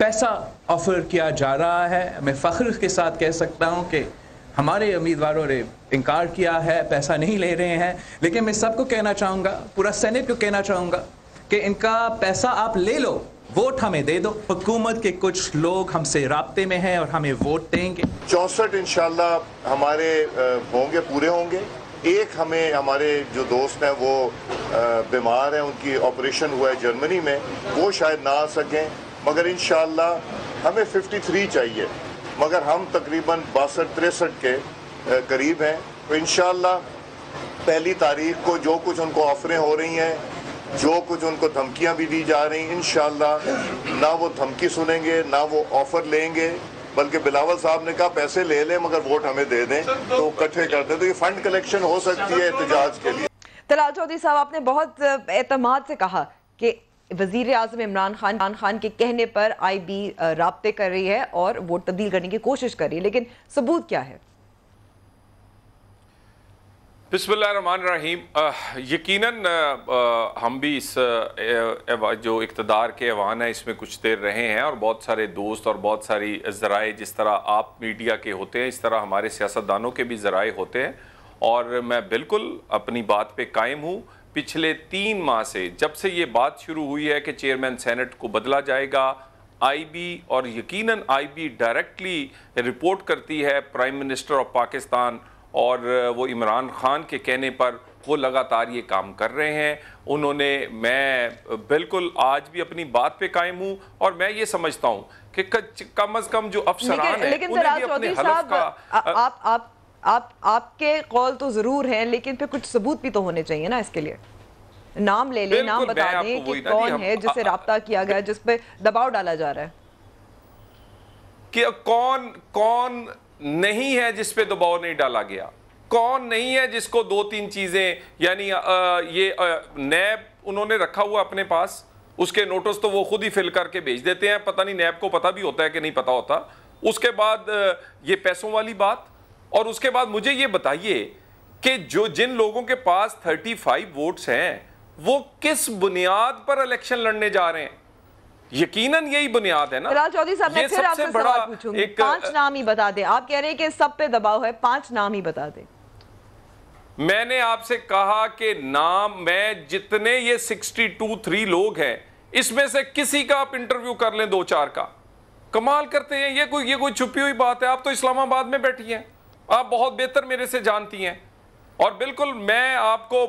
پیسہ آفر کیا جا رہا ہے. میں فخر کے ساتھ کہہ سکتا ہوں کہ ہمارے امیدواروں نے انکار کیا ہے, پیسہ نہیں لے رہے ہیں. لیکن میں سب کو کہنا چاہوں گا, پورا سینٹ کو کہنا چاہوں گا کہ ان کا پیسہ آپ لے لو, ووٹ ہمیں دے دو. حکومت کے کچھ لوگ ہم سے رابطے میں ہیں اور ہمیں ووٹ دیں گے. 64 انشاءاللہ ہمارے ہوں گے, پورے ہوں گے. ایک ہمیں ہمارے جو دوست ہیں وہ بیمار ہیں, ان کی آپریشن ہوا ہے جرمنی میں, وہ شاید نہ آ سکیں, مگر انشاءاللہ ہمیں 53 چاہیے, مگر ہم تقریباً 62-63 کے قریب ہیں. تو انشاءاللہ پہلی تاریخ کو جو کچھ ان کو آفریں ہو رہی ہیں, جو کچھ ان کو دھمکیاں بھی دی جا رہی ہیں, انشاءاللہ نہ وہ دھمکی سنیں گے نہ وہ آفر لیں گے, بلکہ بلاول صاحب نے کہا پیسے لے لیں مگر ووٹ ہمیں دے دیں تو اکٹھے کر دیں. تو یہ فنڈ کلیکشن ہو سکتی ہے احتجاج کے لیے. طلال چودھری صاحب, آپ نے بہت اعتماد سے کہا کہ وزیر اعظم عمران خان کے کہنے پر آئی بی رابطے کر رہی ہے اور ووٹ تبدیل کرنے کی کوشش کر رہی ہے, لیکن ثبوت کیا ہے؟ بسم اللہ الرحمن الرحیم. یقیناً ہم بھی اس جو اقتدار کے ایوان ہے اس میں کچھ دیر رہے ہیں, اور بہت سارے دوست اور بہت ساری ذرائع, جس طرح آپ میڈیا کے ہوتے ہیں اس طرح ہمارے سیاستدانوں کے بھی ذرائع ہوتے ہیں, اور میں بالکل اپنی بات پہ قائم ہوں. پچھلے 3 ماہ سے جب سے یہ بات شروع ہوئی ہے کہ چیئرمین سینٹ کو بدلا جائے گا, آئی بی, اور یقیناً آئی بی ڈائریکٹلی رپورٹ کرتی ہے پرائم منسٹر آف پاکستان, اور وہ عمران خان کے کہنے پر وہ لگاتار یہ کام کر رہے ہیں. انہوں نے, میں بالکل آج بھی اپنی بات پہ قائم ہوں, اور میں یہ سمجھتا ہوں کہ کم از کم جو افسران ہیں انہیں بھی اپنے حلف کا, آپ کے قول تو ضرور ہیں, لیکن پھر کچھ ثبوت بھی تو ہونے چاہیے نا اس کے لیے. نام لے لیں, نام بتا دیں کہ کون ہے جس سے رابطہ کیا گیا, جس پہ دباؤ ڈالا جا رہا ہے. کہ کون نہیں ہے جس پہ دباؤ نہیں ڈالا گیا, کون نہیں ہے جس کو 2-3 چیزیں, یعنی یہ نیب انہوں نے رکھا ہوا اپنے پاس, اس کے نوٹس تو وہ خود ہی فل کر کے بھیج دیتے ہیں, پتہ نہیں نیب کو پتہ بھی ہوتا ہے کہ نہیں پتہ ہوتا. اس کے بعد یہ پیسوں والی بات, اور اس کے بعد مجھے یہ بتائیے کہ جن لوگوں کے پاس 35 ووٹس ہیں وہ کس بنیاد پر الیکشن لڑنے جا رہے ہیں؟ یقیناً یہی بنیاد ہے نا. طلال چودھری صاحب, میں پھر آپ سے سوال پوچھوں گی, 5 نام ہی بتا دیں. آپ کہہ رہے ہیں کہ سب پہ دباؤ ہے, 5 نام ہی بتا دیں. میں نے آپ سے کہا کہ نام, میں جتنے یہ 62-63 لوگ ہیں اس میں سے کسی کا آپ انٹرویو کر لیں 2-4 کا. کمال کرتے ہیں, یہ کوئی چھپی ہوئی بات ہے. آپ تو اسلام آباد میں بیٹھی ہیں, آپ بہت بہتر میرے سے جانتی ہیں. اور بالکل میں آپ کو,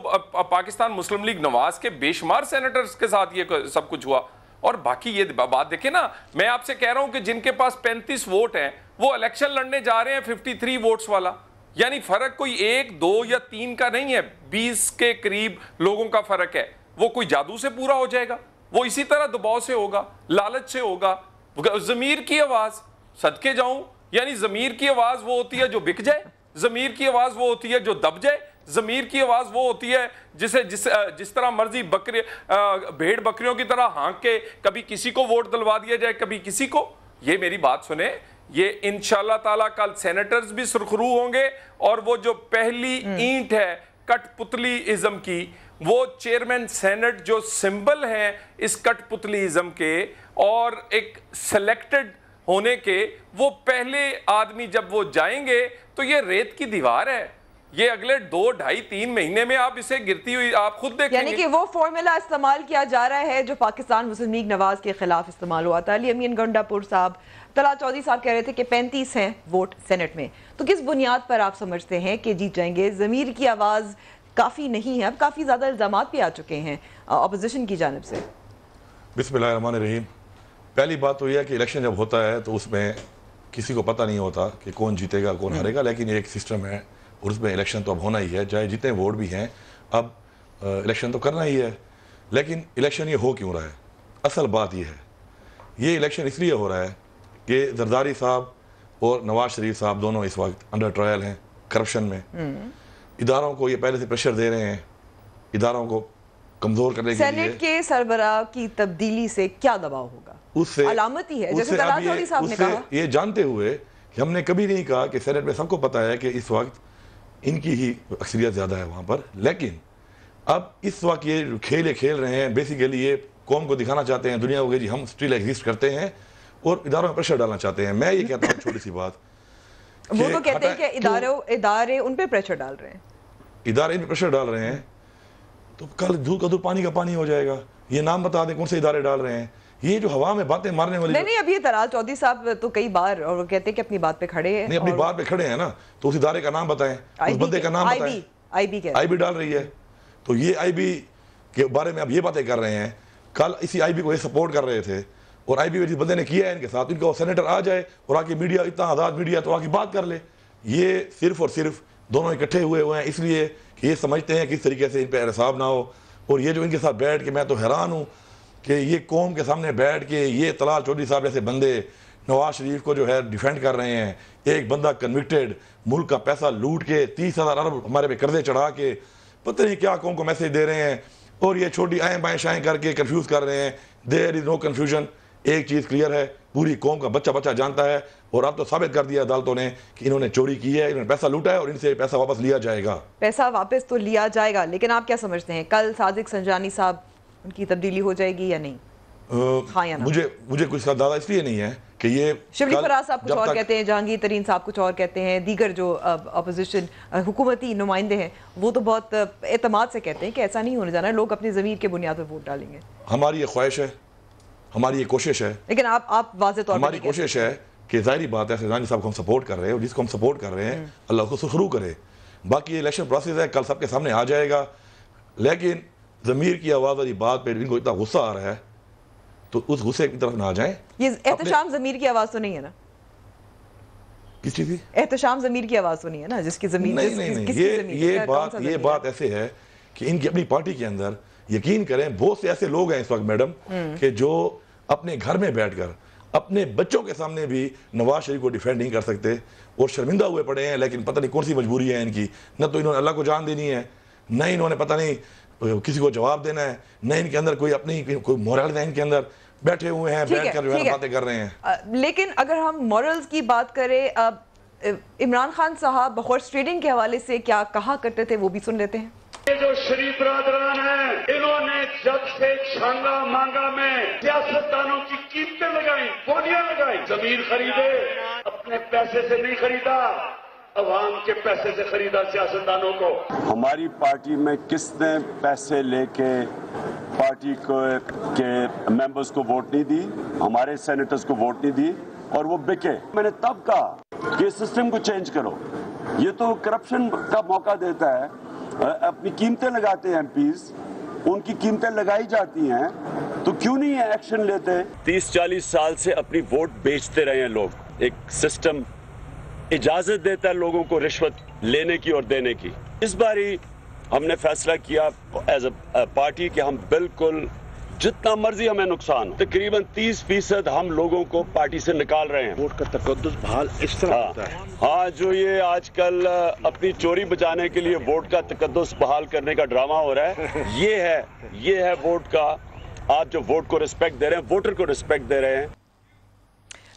پاکستان مسلم لیگ نواز کے بے شمار سینیٹرز کے ساتھ یہ سب کچھ ہوا. اور باقی یہ بات دیکھیں نا, میں آپ سے کہہ رہا ہوں کہ جن کے پاس 35 ووٹ ہیں وہ الیکشن لڑنے جا رہے ہیں 53 ووٹس والا. یعنی فرق کوئی 1, 2 یا 3 کا نہیں ہے, 20 کے قریب لوگوں کا فرق ہے. وہ کوئی جادو سے پورا ہو جائے گا؟ وہ اسی طرح دباؤ سے ہوگا, لالچ سے ہوگا. ضمیر کی آواز, صدقے جاؤں, یعنی ضمیر کی آواز وہ ہوتی ہے جو بک جائے, ضمیر کی آواز وہ ہوتی ہے جو دب جائے, ضمیر کی آواز وہ ہوتی ہے جس طرح مرضی بھیڑ بکریوں کی طرح ہانک کے کبھی کسی کو ووٹ دلوا دیا جائے کبھی کسی کو. یہ میری بات سنیں, یہ انشاءاللہ تعالیٰ کل سینیٹرز بھی سرخرو ہوں گے, اور وہ جو پہلی اینٹ ہے کٹ پتلی ازم کی, وہ چیئرمین سینٹ جو سمبل ہیں اس کٹ پتلی ازم کے اور ایک سلیکٹڈ ہونے کے, وہ پہلے آدمی جب وہ جائیں گے تو یہ ریت کی دیوار ہے. یہ اگلے 2, 2.5, 3 مہینے میں آپ اسے گرتی ہوئی آپ خود دیکھیں گے. یعنی کہ وہ فارمولا استعمال کیا جا رہا ہے جو پاکستان مسلم لیگ نواز کے خلاف استعمال ہوا تھا. علی امین گنڈا پور صاحب, طلال چودھری صاحب کہہ رہے تھے کہ 35 ہیں ووٹ سینٹ میں, تو کس بنیاد پر آپ سمجھتے ہیں کہ جیت جائیں گے؟ ضمیر کی آواز کافی نہیں ہے, اب کافی زیادہ الزامات بھی آ چکے ہیں اپوزیشن کی جانب سے. بسم اللہ الرحمن الرحیم. پہلی بات تو یہ ہے کہ الیکشن جب ہوتا ہے تو اس میں کسی کو پتہ نہیں ہوتا کہ کون جیتے گا کون ہارے گا, لیکن یہ ایک سسٹم ہے اور اس میں الیکشن تو اب ہونا ہی ہے, چاہے جتنے ووٹ بھی ہیں اب الیکشن تو کرنا ہی ہے. لیکن الیکشن یہ ہو کیوں رہا ہے؟ اصل بات یہ ہے, یہ الیکشن اس لیے ہو رہا ہے کہ زرداری صاحب اور نواز شریف صاحب دونوں اس وقت انڈر ٹرائل ہیں کرپشن میں. اداروں کو یہ پہلے سے پریشر دے رہے ہیں, اداروں کو کمزور کرنے کے لیے. سینٹ کے سربراہ کی تبدیلی سے کیا دباؤ ہوگا؟ اس سے علامت ہی ہے, جیسے طلال چودھری صاحب نے کہا. یہ جانتے ہوئے کہ ہم نے کبھی نہیں کہا کہ سینٹ میں سب کو پتہ ہے کہ اس وقت ان کی ہی اکثریت زیادہ ہے وہاں پر, لیکن اب اس وقت یہ کھیل رہے ہیں بیسیکلی, یہ قوم کو دکھانا چاہتے ہیں دنیا کو کہ جی ہم اسٹل ایگزسٹ کرتے ہیں, اور اداروں میں پریشر ڈالنا چاہتے ہیں. میں یہ کہتا ہوں چھوٹی سی بات, وہ تو کہتے ہیں کہ ادارے ان پہ پریشر ڈال رہے ہیں, ادارے ان پہ پریشر ڈال رہے ہیں, تو کل دودھ کا دودھ پانی کا پانی ہو جائے گا. یہ نام بتا دیں کون سے ادارے ڈال رہے ہیں. یہ جو ہوا میں باتیں مارنے والی, نہیں اب یہ طلال چودھری صاحب تو کئی بار اور کہتے ہیں کہ اپنی بات پہ کھڑے ہیں, نہیں اپنی بات پہ کھڑے ہیں نا, تو اس ادارے کا نام بتائیں, اس بندے کا نام بتائیں. آئی بی ڈال رہی ہے, تو یہ آئی بی کے بارے میں اب یہ باتیں کر رہے ہیں. کل اسی آئی بی کو یہ سپورٹ کر رہے تھے, اور آئی بی جس بندے نے کیا ہے ان کے ساتھ, ان کا سینیٹر آ جائے اور آ کے میڈیا, اتنا آزاد میڈیا تو آ کے بات کر لے. یہ صرف اور صرف دونوں اکٹھے ہوئے ہیں اس لیے کہ یہ سمجھتے ہیں کس طریقے سے ان پہ احتساب نہ ہو. اور یہ جو ان کے ساتھ بیٹھ کے, میں تو حیران ہوں کہ یہ قوم کے سامنے بیٹھ کے یہ طلال چودھری صاحب جیسے بندے نواز شریف کو جو ہے ڈیفینڈ کر رہے ہیں. ایک بندہ کنوکٹڈ, ملک کا پیسہ لوٹ کے 30,000 ارب ہمارے پہ قرضے چڑھا کے پتہ نہیں کیا قوم کو میسج دے رہے ہیں, اور یہ چھوٹی آئیں بائیں شائیں کر کے کنفیوز کر رہے ہیں. دیر از نو کنفیوژن. ایک چیز کلیئر ہے, پوری قوم کا بچہ جانتا ہے, اور اب تو ثابت کر دیا عدالتوں نے کہ انہوں نے چوری کی ہے, انہوں نے پیسہ لوٹا ہے, اور ان سے پیسہ واپس لیا جائے گا. پیسہ واپس تو لیا جائے گا, لیکن آپ کیا سمجھتے ہیں کل صادق سنجانی صاحب ان کی تبدیلی ہو جائے گی یا نہیں؟ مجھے کچھ زیادہ اس لیے نہیں ہے کہ یہ شبلی فراز صاحب کچھ اور کہتے ہیں, جہانگیر ترین صاحب کچھ اور کہتے ہیں, دیگر جو اپوزیشن حکومتی نمائندے ہیں وہ تو بہت اعتماد سے کہتے ہیں کہ ایسا نہیں ہونے جانا, لوگ اپنی ضمیر کے بنیاد پر ووٹ ڈالیں گے. ہماری یہ خواہش ہے, ہماری یہ کوشش ہے, لیکن آپ واضح طور پر ہماری کوشش ہے کہ ظاہری بات ہے سنجانی صاحب کو ہم سپورٹ کر رہے ہیں, اور جس کو ہم سپورٹ کر رہے ہیں اللہ کو سخرو کرے. باقی یہ الیکشن پروسیس ہے, کل سب کے سامنے آ جائے گا. لیکن ضمیر کی آواز والی بات پہ ان کو اتنا غصہ آ رہا ہے تو اس غصے کی طرف نہ آ جائیں. یہ احتشام ضمیر کی آواز تو نہیں ہے نا؟ کس چیز کی احتشام ضمیر کی آواز تو نہیں ہے نا جس کی ضمیر؟ نہیں, یہ بات ایسے ہے کہ ان کی اپنی پارٹی کے اندر یقین کریں بہت سے ایسے لوگ ہیں اس وقت میڈم کہ جو اپنے گھر میں بیٹھ کر اپنے بچوں کے سامنے بھی نواز شریف کو ڈیفینڈ نہیں کر سکتے, اور شرمندہ ہوئے پڑے ہیں. لیکن پتہ نہیں کون سی مجبوری ہے ان کی, نہ تو انہوں نے اللہ کو جان دینی ہے, نہ انہوں نے پتہ نہیں کسی کو جواب دینا ہے, نہ ان کے اندر کوئی اپنی کوئی مورل ہے. ان کے اندر بیٹھے ہوئے ہیں, بیٹھ کر جو ہے باتیں کر رہے ہیں. لیکن اگر ہم مورلز کی بات کریں, عمران خان صاحب ہارس ٹریڈنگ کے حوالے سے کیا کہا کرتے تھے وہ بھی سن لیتے ہیں. یہ جو شریف برادران ہیں انہوں نے جب سے چھانگا مانگا میں سیاستدانوں کی قیمتیں لگائیں, بولیاں لگائیں. زمین خریدے, اپنے پیسے سے نہیں خریدا, عوام کے پیسے سے خریدا سیاستدانوں کو. ہماری پارٹی میں کس نے پیسے لے کے پارٹی کے ممبرز کو ووٹ نہیں دی, ہمارے سینیٹرز کو ووٹ نہیں دی, اور وہ بکے. میں نے تب کہا کہ سسٹم کو چینج کرو. یہ تو کرپشن کا موقع دیتا ہے. اپنی قیمتیں لگاتے ہیں ایم پیز, ان کی قیمتیں لگائی جاتی ہیں, تو کیوں نہیں ایکشن لیتے؟ 30-40 سال سے اپنی ووٹ بیچتے رہے ہیں لوگ. ایک سسٹم اجازت دیتا ہے لوگوں کو رشوت لینے کی اور دینے کی. اس باری ہم نے فیصلہ کیا ایز اے پارٹی کہ ہم بالکل جتنا مرضی ہمیں نقصان ہو, تقریباً 30% ہم لوگوں کو پارٹی سے نکال رہے ہیں. ووٹ کا تقدس بحال اس طرح ہوتا ہے. ہاں, جو یہ آج کل اپنی چوری بچانے کے لیے ووٹ کا تقدس بحال کرنے کا ڈرامہ ہو رہا ہے, یہ ہے ووٹ کا. آپ جو ووٹ کو رسپیکٹ دے رہے ہیں, ووٹر کو رسپیکٹ دے رہے ہیں.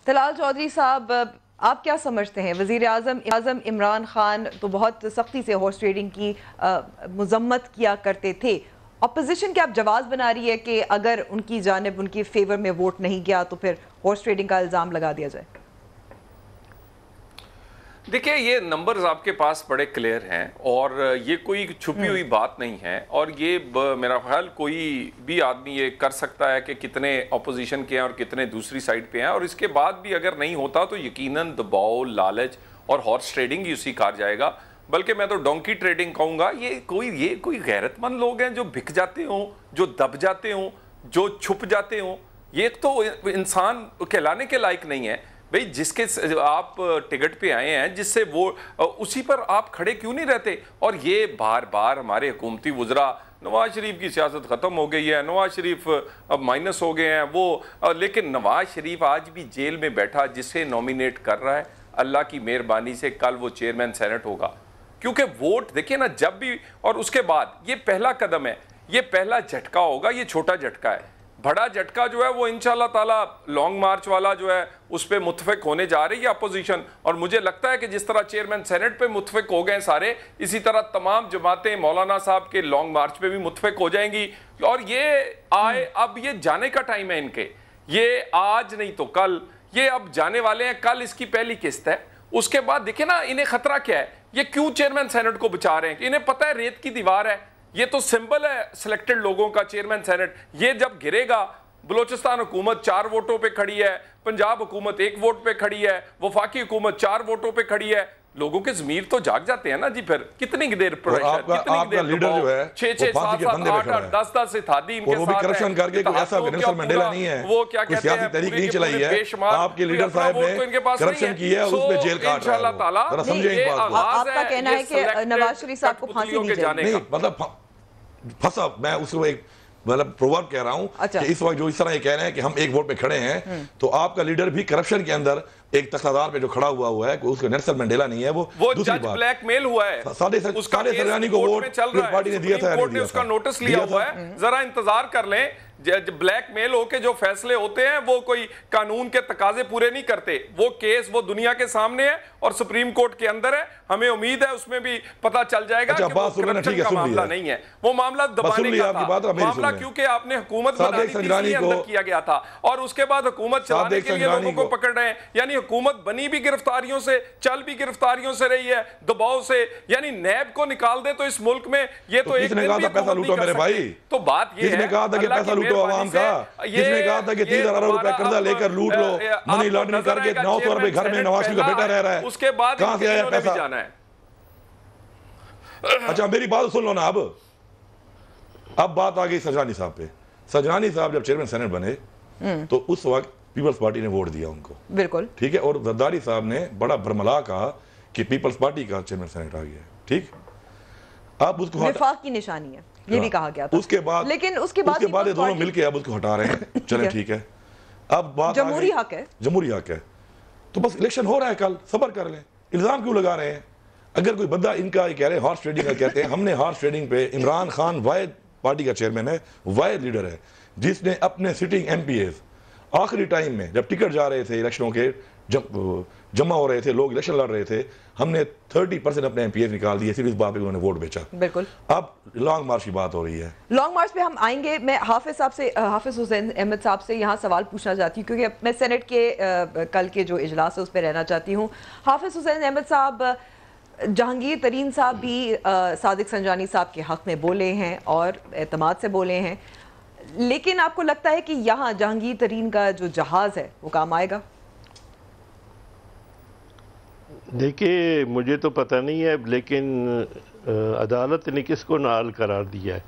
طلال چودھری صاحب, آپ کیا سمجھتے ہیں وزیر اعظم عمران خان تو بہت سختی سے ہارس ٹریڈنگ کی مذمت کیا کرتے تھے, اپوزیشن کیا اب جواز بنا رہی ہے کہ اگر ان کی جانب ان کی فیور میں ووٹ نہیں گیا تو پھر ہارس ٹریڈنگ کا الزام لگا دیا جائے؟ دیکھیں, یہ نمبرز آپ کے پاس بڑے کلیئر ہیں, اور یہ کوئی چھپی ہوئی بات نہیں ہے, اور یہ میرا خیال کوئی بھی آدمی یہ کر سکتا ہے کہ کتنے اپوزیشن کے ہیں اور کتنے دوسری سائڈ پہ ہیں, اور اس کے بعد بھی اگر نہیں ہوتا تو یقیناً دباؤ, لالچ اور ہارس ٹریڈنگ ہی اسی کار جائے گا. بلکہ میں تو ڈونکی ٹریڈنگ کہوں گا. یہ کوئی غیرت مند لوگ ہیں جو بک جاتے ہوں, جو دب جاتے ہوں, جو چھپ جاتے ہوں. یہ تو انسان کہلانے کے لائق نہیں ہے بھئی. جس کے آپ ٹکٹ پہ آئے ہیں, جس سے وہ اسی پر آپ کھڑے کیوں نہیں رہتے؟ اور یہ بار بار ہمارے حکومتی وزراء, نواز شریف کی سیاست ختم ہو گئی ہے, نواز شریف اب مائنس ہو گئے ہیں وہ, لیکن نواز شریف آج بھی جیل میں بیٹھا جسے نومینیٹ کر رہا ہے, اللہ کی مہربانی سے کل وہ چیئرمین سینٹ ہوگا. کیونکہ ووٹ دیکھیں نا, جب بھی, اور اس کے بعد یہ پہلا قدم ہے, یہ پہلا جھٹکا ہوگا, یہ چھوٹا جھٹکا ہے. بڑا جھٹکا جو ہے وہ انشاءاللہ تعالیٰ لانگ مارچ والا جو ہے اس پہ متفق ہونے جا رہی ہے اپوزیشن. اور مجھے لگتا ہے کہ جس طرح چیئرمین سینٹ پہ متفق ہو گئے سارے, اسی طرح تمام جماعتیں مولانا صاحب کے لانگ مارچ پہ بھی متفق ہو جائیں گی. اور یہ اب یہ جانے کا ٹائم ہے ان کے, یہ آج نہیں تو کل یہ اب جانے والے ہیں, کل اس کی پہلی قسط ہے. اس کے بعد دیکھیں نا انہیں خطرہ کیا ہے, یہ کیوں چیئرمین سینٹ کو بچا رہے ہیں, انہیں پتہ ہے ریت کی دیوار ہے, یہ تو سمبل ہے سلیکٹڈ لوگوں کا چیئرمین سینٹ, یہ جب گرے گا بلوچستان حکومت 4 ووٹوں پہ کھڑی ہے, پنجاب حکومت 1 ووٹ پہ کھڑی ہے, وفاقی حکومت 4 ووٹوں پہ کھڑی ہے, لوگوں کے ضمیر تو جاگ جاتے ہیں نا جی. پھر کتنی دیر پریشر, کتنی دیر لیڈر جو ہے 6 7 8 8 10 اتحادی ان کے ساتھ, وہ بھی کرپشن کر کے کوئی ایسا نیلسن منڈیلا نہیں ہے, وہ کیا کوئی کہتے ہیں سیاسی تحریک نہیں چلائی ہے. آپ کے لیڈر صاحب نے کرپشن کی ہے اور اس پہ جیل کاٹ رہا ہے. ذرا سمجھیں اس بات کو. آپ کا کہنا ہے کہ نواز شریف صاحب کو پھانسی دی جائے. نہیں مطلب پھنسا, میں اس کو ایک مطلب پروورب کہہ رہا ہوں کہ اس وقت جو اس طرح یہ کہہ رہے ہیں کہ ہم ایک ووٹ پہ کھڑے ہیں, تو آپ کا لیڈر بھی کرپشن کے اندر ایک تقاضار پہ جو کھڑا ہوا ہے, اس کو نیلسن منڈیلا نہیں ہے, وہ دوسری بات بلیک میل ہوا ہے, اس کا سرجانی کو ووٹ پارٹی نے دیا تھا, کورٹ نے اس کا نوٹس لیا ہوا ہے. ذرا انتظار کر لیں, بلیک میل ہو کے جو فیصلے ہوتے ہیں وہ کوئی قانون کے تقاضے پورے نہیں کرتے. وہ کیس وہ دنیا کے سامنے ہے اور سپریم کورٹ کے اندر ہے, ہمیں امید ہے اس میں بھی پتہ چل جائے گا کہ وہ کرپشن کا معاملہ نہیں ہے, وہ معاملہ دبانے کا تھا معاملہ, کیونکہ آپ نے حکومت بنانی تھی اس لیے اندر کیا گیا تھا, اور اس کے بعد حکومت چلانے کے لیے لوگوں کو پکڑ رہے ہیں. یعنی حکومت بنی بھی گرفتاریوں سے, چل بھی گرفتاریوں سے رہی ہے, دباؤ سے. یعنی نیب کو نکال دے تو اس ملک میں یہ تو ایک دن بھی پیسہ لوٹو میرے بھائی, تو بات یہ ہے, کس نے کہا تھا کہ پیسہ لوٹو عوام کا, کس نے کہا تھا کہ 30,000 روپے قرضہ لے کر لوٹ لو, منی لانڈرنگ کر کے 900 روپے گھر میں نواز شریف کا بیٹا رہ رہا ہے, اس کے بعد کہاں سے آیا پیسہ؟ اچھا میری بات سن لو نا. اب بات آ گئی سجانی صاحب پہ. سجانی صاحب جب چیئرمین سینٹ بنے تو اس وقت پیپلز پارٹی نے ووٹ دیا ان کو, بالکل ٹھیک ہے, اور زرداری صاحب نے بڑا برملا کہا کہ پیپلز پارٹی کا چیئرمین سینٹ آ گیا ہے, ٹھیک. اب اس کو وفاق کی نشانی ہے یہ بھی کہا گیا تھا, اس کے بعد لیکن اس کے بعد یہ دونوں مل کے اب اس کو ہٹا رہے ہیں. چلیں ٹھیک ہے, اب بات جمہوری حق ہے, جمہوری حق ہے, تو بس الیکشن ہو رہا ہے کل, صبر کر لیں. الزام کیوں لگا رہے ہیں؟ اگر کوئی بندہ ان کا یہ کہہ رہے ہیں ہارس ٹریڈنگ کا کہتے ہیں, ہم نے ہارس ٹریڈنگ پہ عمران خان واحد پارٹی کا چیئرمین ہے, واحد لیڈر ہے, جس نے اپنے سٹنگ ایم پی ایز آخری ٹائم میں جب ٹکٹ جا رہے تھے الیکشنوں کے جمع ہو رہے تھے, لوگ الیکشن لڑ رہے تھے, ہم نے 30% اپنے ایم پی ایز نکال دیے صرف اس بات پہ انہوں نے ووٹ بیچا. بالکل. اب لانگ مارچ کی بات ہو رہی ہے, لانگ مارچ پہ ہم آئیں گے. میں حافظ صاحب سے, حافظ حسین احمد صاحب سے یہاں سوال پوچھنا چاہتی ہوں کیونکہ میں سینٹ کے کل کے جو اجلاس ہے اس پہ رہنا چاہتی ہوں. حافظ حسین احمد صاحب, جہانگیر ترین صاحب بھی صادق سنجانی صاحب کے حق میں بولے ہیں اور اعتماد سے بولے ہیں, لیکن آپ کو لگتا ہے کہ یہاں جہانگیر ترین کا جو جہاز ہے وہ کام آئے گا؟ دیکھیے مجھے تو پتہ نہیں ہے, لیکن عدالت نے کس کو نااہل قرار دیا ہے؟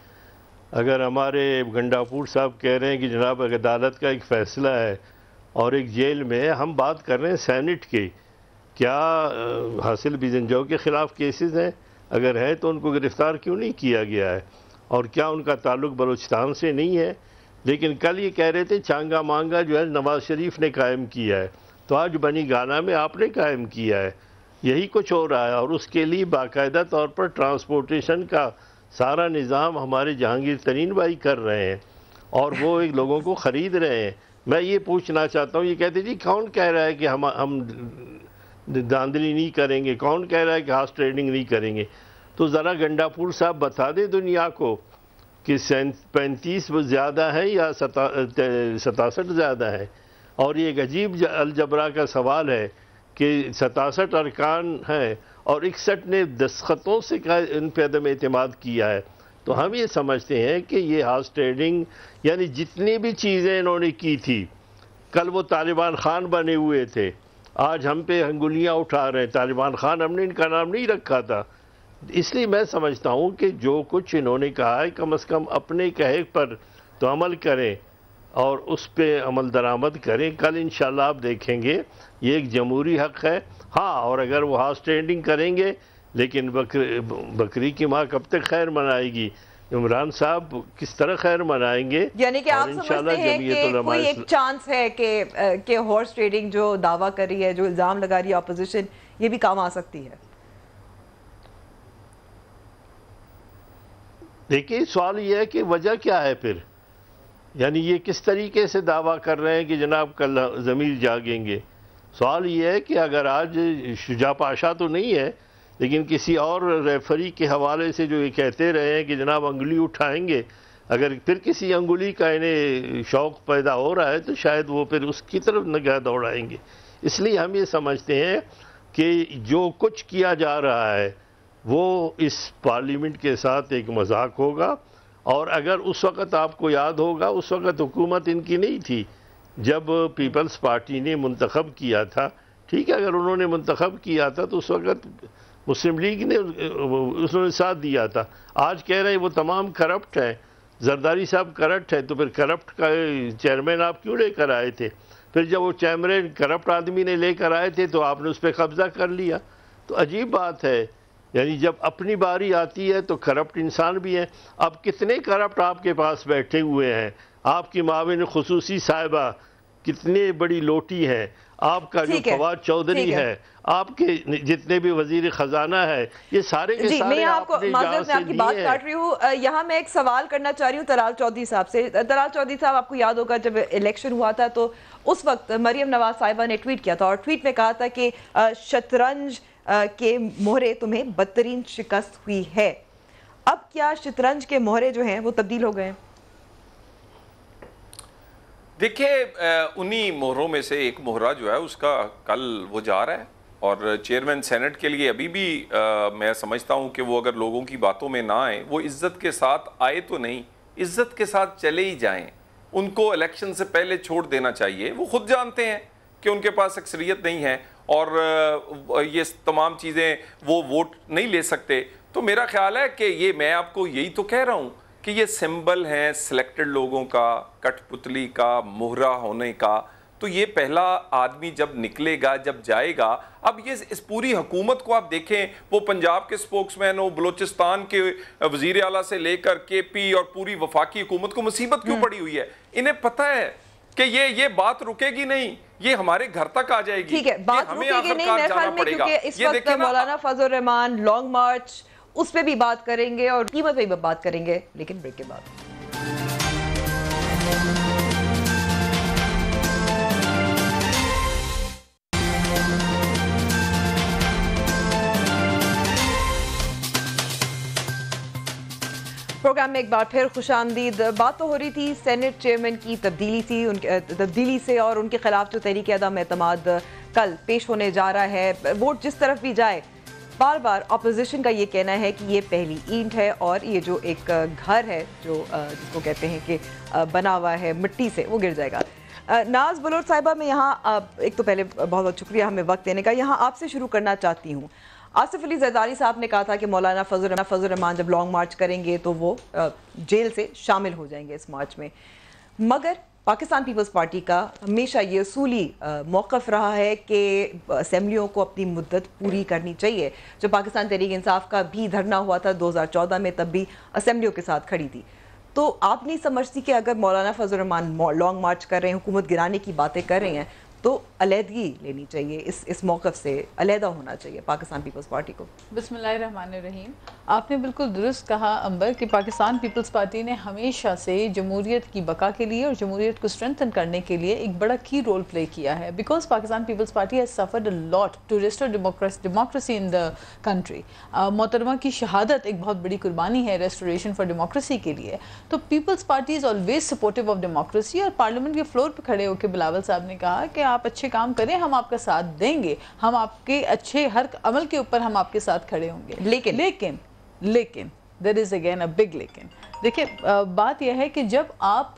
اگر ہمارے گنڈاپور صاحب کہہ رہے ہیں کہ جناب عدالت کا ایک فیصلہ ہے اور ایک جیل میں, ہم بات کر رہے ہیں سینٹ کی, کیا حاصل بیزنجو کے خلاف کیسز ہیں؟ اگر ہے تو ان کو گرفتار کیوں نہیں کیا گیا ہے؟ اور کیا ان کا تعلق بلوچستان سے نہیں ہے؟ لیکن کل یہ کہہ رہے تھے چانگا مانگا جو ہے نواز شریف نے قائم کیا ہے, تو آج بنی گانا میں آپ نے قائم کیا ہے. یہی کچھ ہو رہا ہے, اور اس کے لیے باقاعدہ طور پر ٹرانسپورٹیشن کا سارا نظام ہمارے جہانگیر ترین بھائی کر رہے ہیں, اور وہ ایک لوگوں کو خرید رہے ہیں. میں یہ پوچھنا چاہتا ہوں, یہ کہتے جی کون کہہ رہا ہے کہ ہم دھاندلی نہیں کریں گے, کون کہہ رہا ہے کہ ہارس ٹریڈنگ نہیں کریں گے؟ تو ذرا گنڈاپور صاحب بتا دیں دنیا کو کہ 35 زیادہ ہیں یا 67 زیادہ ہیں. اور یہ ایک عجیب الجبرا کا سوال ہے کہ 67 ارکان ہیں اور 61 نے دستخطوں سے ان پہ عدم اعتماد کیا ہے. تو ہم یہ سمجھتے ہیں کہ یہ ہارس ٹریڈنگ یعنی جتنی بھی چیزیں انہوں نے کی تھی, کل وہ طالبان خان بنے ہوئے تھے, آج ہم پہ انگلیاں اٹھا رہے ہیں. طالبان خان ہم نے ان کا نام نہیں رکھا تھا. اس لیے میں سمجھتا ہوں کہ جو کچھ انہوں نے کہا ہے کم از کم اپنے کہے پر تو عمل کریں اور اس پہ عمل درآمد کریں. کل انشاءاللہ آپ دیکھیں گے یہ ایک جمہوری حق ہے. ہاں, اور اگر وہ ہارس ٹریڈنگ کریں گے, لیکن بکری کی ماں کب تک خیر منائے گی؟ عمران صاحب کس طرح خیر منائیں گے؟ یعنی کہ آپ سمجھتے ہیں کہ کوئی ایک چانس ہے کہ ہارس ٹریڈنگ جو دعویٰ کر رہی ہے, جو الزام لگا رہی ہے اپوزیشن, یہ بھی کام آ سکتی ہے؟ دیکھیے سوال یہ ہے کہ وجہ کیا ہے پھر, یعنی یہ کس طریقے سے دعویٰ کر رہے ہیں کہ جناب کل ضمیر جاگیں گے. سوال یہ ہے کہ اگر آج شجاع پاشا تو نہیں ہے, لیکن کسی اور ریفری کے حوالے سے جو یہ کہتے رہے ہیں کہ جناب انگلی اٹھائیں گے, اگر پھر کسی انگلی کا انہیں شوق پیدا ہو رہا ہے تو شاید وہ پھر اس کی طرف نگاہ دوڑائیں گے. اس لیے ہم یہ سمجھتے ہیں کہ جو کچھ کیا جا رہا ہے وہ اس پارلیمنٹ کے ساتھ ایک مذاق ہوگا. اور اگر اس وقت آپ کو یاد ہوگا اس وقت حکومت ان کی نہیں تھی جب پیپلز پارٹی نے منتخب کیا تھا. ٹھیک ہے, اگر انہوں نے منتخب کیا تھا تو اس وقت مسلم لیگ نے انہوں نے ساتھ دیا تھا. آج کہہ رہے ہیں وہ تمام کرپٹ ہیں, زرداری صاحب کرپٹ ہے, تو پھر کرپٹ کا چیئرمین آپ کیوں لے کر آئے تھے؟ پھر جب وہ چیئرمین کرپٹ آدمی نے لے کر آئے تھے تو آپ نے اس پہ قبضہ کر لیا. تو عجیب بات ہے, یعنی جب اپنی باری آتی ہے تو کرپٹ انسان بھی ہیں. اب کتنے کرپٹ آپ کے پاس بیٹھے ہوئے ہیں, آپ کی معاون خصوصی صاحبہ کتنے بڑی لوٹی ہیں, آپ کا جو فواد چودھری ہے, آپ کے جتنے بھی وزیر خزانہ ہے, یہ سارے کے سارے میں آپ کو معذرت میں آپ کی بات کاٹ رہی ہوں. یہاں میں ایک سوال کرنا چاہ رہی ہوں طلال چودھری صاحب سے. طلال چودھری صاحب, آپ کو یاد ہوگا جب الیکشن ہوا تھا تو اس وقت مریم نواز صاحبہ نے ٹویٹ کیا تھا, اور ٹویٹ میں کہا تھا کہ شطرنج کے مہرے تمہیں بدترین شکست ہوئی ہے. اب کیا شطرنج کے مہرے جو ہیں وہ تبدیل ہو گئے ہیں؟ دیکھیں, انہی مہروں میں سے ایک مہرہ جو ہے اس کا کل وہ جا رہا ہے, اور چیئرمین سینٹ کے لیے ابھی بھی میں سمجھتا ہوں کہ وہ اگر لوگوں کی باتوں میں نہ آئیں, وہ عزت کے ساتھ آئے تو نہیں, عزت کے ساتھ چلے ہی جائیں. ان کو الیکشن سے پہلے چھوڑ دینا چاہیے. وہ خود جانتے ہیں کہ ان کے پاس اکثریت نہیں ہے اور یہ تمام چیزیں وہ ووٹ نہیں لے سکتے. تو میرا خیال ہے کہ یہ, میں آپ کو یہی تو کہہ رہا ہوں کہ یہ سمبل ہیں سلیکٹڈ لوگوں کا, کٹ پتلی کا, مہرہ ہونے کا. تو یہ پہلا آدمی جب نکلے گا, جب جائے گا, اب یہ اس پوری حکومت کو آپ دیکھیں, وہ پنجاب کے سپوکس مین ہو, بلوچستان کے وزیر اعلیٰ سے لے کر کے پی اور پوری وفاقی حکومت کو مصیبت کیوں پڑی ہوئی ہے. انہیں پتہ ہے کہ یہ بات رکے گی نہیں, یہ ہمارے گھر تک آ جائے گی. ٹھیک ہے, بات رکے گی نہیں میرے خیال میں, کیونکہ اس وقت مولانا فضل الرحمان لانگ مارچ اس پہ بھی بات کریں گے اور قیمت پہ بھی بات کریں گے, لیکن بریک کے بعد. پروگرام میں ایک بار پھر خوش آمدید. بات تو ہو رہی تھی سینٹ چیئرمین کی تبدیلی سے, اور ان کے خلاف جو تحریک عدم اعتماد کل پیش ہونے جا رہا ہے. ووٹ جس طرف بھی جائے, بار بار اپوزیشن کا یہ کہنا ہے کہ یہ پہلی اینٹ ہے, اور یہ جو ایک گھر ہے جو جس کو کہتے ہیں کہ بنا ہوا ہے مٹی سے, وہ گر جائے گا. ناز بلوچ صاحبہ, میں یہاں ایک تو پہلے بہت بہت شکریہ ہمیں وقت دینے کا. یہاں آپ سے شروع کرنا چاہتی ہوں. آصف علی زرداری صاحب نے کہا تھا کہ مولانا فضل الرحمان جب لانگ مارچ کریں گے تو وہ جیل سے شامل ہو جائیں گے اس مارچ میں. مگر پاکستان پیپلز پارٹی کا ہمیشہ یہ اصولی موقف رہا ہے کہ اسمبلیوں کو اپنی مدت پوری کرنی چاہیے. جو پاکستان تحریک انصاف کا بھی دھرنا ہوا تھا 2014 میں, تب بھی اسمبلیوں کے ساتھ کھڑی تھی. تو آپ نہیں سمجھتی کہ اگر مولانا فضل الرحمان لانگ مارچ کر رہے ہیں, حکومت گرانے کی باتیں کر رہے ہیں, تو علیحدگی لینی چاہیے, اس موقف سے علیحدہ ہونا چاہیے پاکستان پیپلز پارٹی کو؟ بسم اللہ الرحمن الرحیم. آپ نے بالکل درست کہا امبر کہ پاکستان پیپلز پارٹی نے ہمیشہ سے جمہوریت کی بقا کے لیے اور جمہوریت کو اسٹرینتھن کرنے کے لیے ایک بڑا کی رول پلے کیا ہے, because Pakistan Peoples Party has suffered a lot to restore democracy in the country. محترمہ کی شہادت ایک بہت بڑی قربانی ہے ریسٹوریشن فار ڈیموکریسی کے لیے. تو Peoples Party is always supportive of democracy, اور پارلیمنٹ کے فلور پہ کھڑے ہو کے بلاول صاحب نے کہا کہ آپ اچھے کام کریں, ہم آپ کا ساتھ دیں گے, ہم آپ کے اچھے ہر عمل کے اوپر ہم آپ کے ساتھ کھڑے ہوں گے. لیکن there is again a big لیکن. دیکھیں, بات یہ ہے کہ جب آپ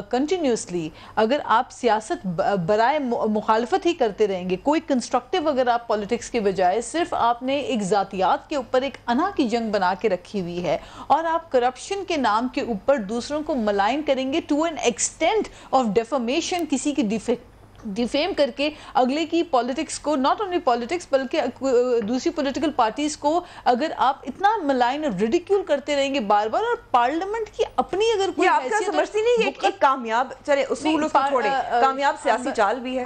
کنٹینیوسلی اگر آپ سیاست برائے مخالفت ہی کرتے رہیں گے, کوئی کنسٹرکٹیو اگر آپ پولیٹکس کے بجائے صرف آپ نے ایک ذاتیات کے اوپر ایک انا کی جنگ بنا کے رکھی ہوئی ہے, اور آپ کرپشن کے نام کے اوپر دوسروں کو ملائن کریں گے to an extent of defamation, کسی کی ڈیفیم کر کے اگلے کی پولیٹکس کو, ناٹ اونلی پولیٹکس بلکہ دوسری پولیٹیکل پارٹیز کو اگر آپ اتنا ملائن اور ریڈیکیول کرتے رہیں گے بار بار, اور پارلیمنٹ کی اپنی اگر کوئی آپ کا سمجھتی نہیں ہے ایک کامیاب, چلے اصول اس کو چھوڑیں, کامیاب سیاسی چال بھی ہے.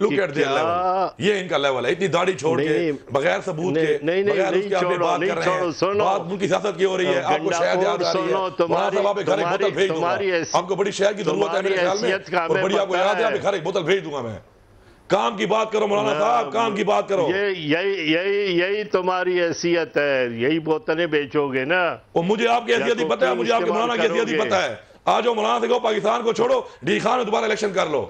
Look at their level. یہ ان کا لیول ہے, اتنی داڑھی چھوڑ کے بغیر ثبوت کے بغیر اس کے آپ بات کر رہے ہیں. بات ملک کی سیاست کی ہو رہی ہے, آپ کو شہد یاد آ رہی ہے, وہاں صاحب آپ گھر ایک بوتل بھیج دوں گا, آپ کو بڑی شہد کی ضرورت ہے میرے خیال میں, اور بڑی آپ کو یاد ہے, آپ گھر ایک بوتل بھیج دوں گا میں. کام کی بات کرو مولانا صاحب, کام کی بات کرو. یہی تمہاری حیثیت ہے, یہی بوتلیں بیچو گے نا. اور مجھے آپ کی حیثیت ہی پتہ ہے, مجھے آپ کے مولانا کی حیثیت ہی پتہ ہے. آ جاؤ مولانا سے کہو پاکستان کو چھوڑو, ڈی خان میں دوبارہ الیکشن کر لو.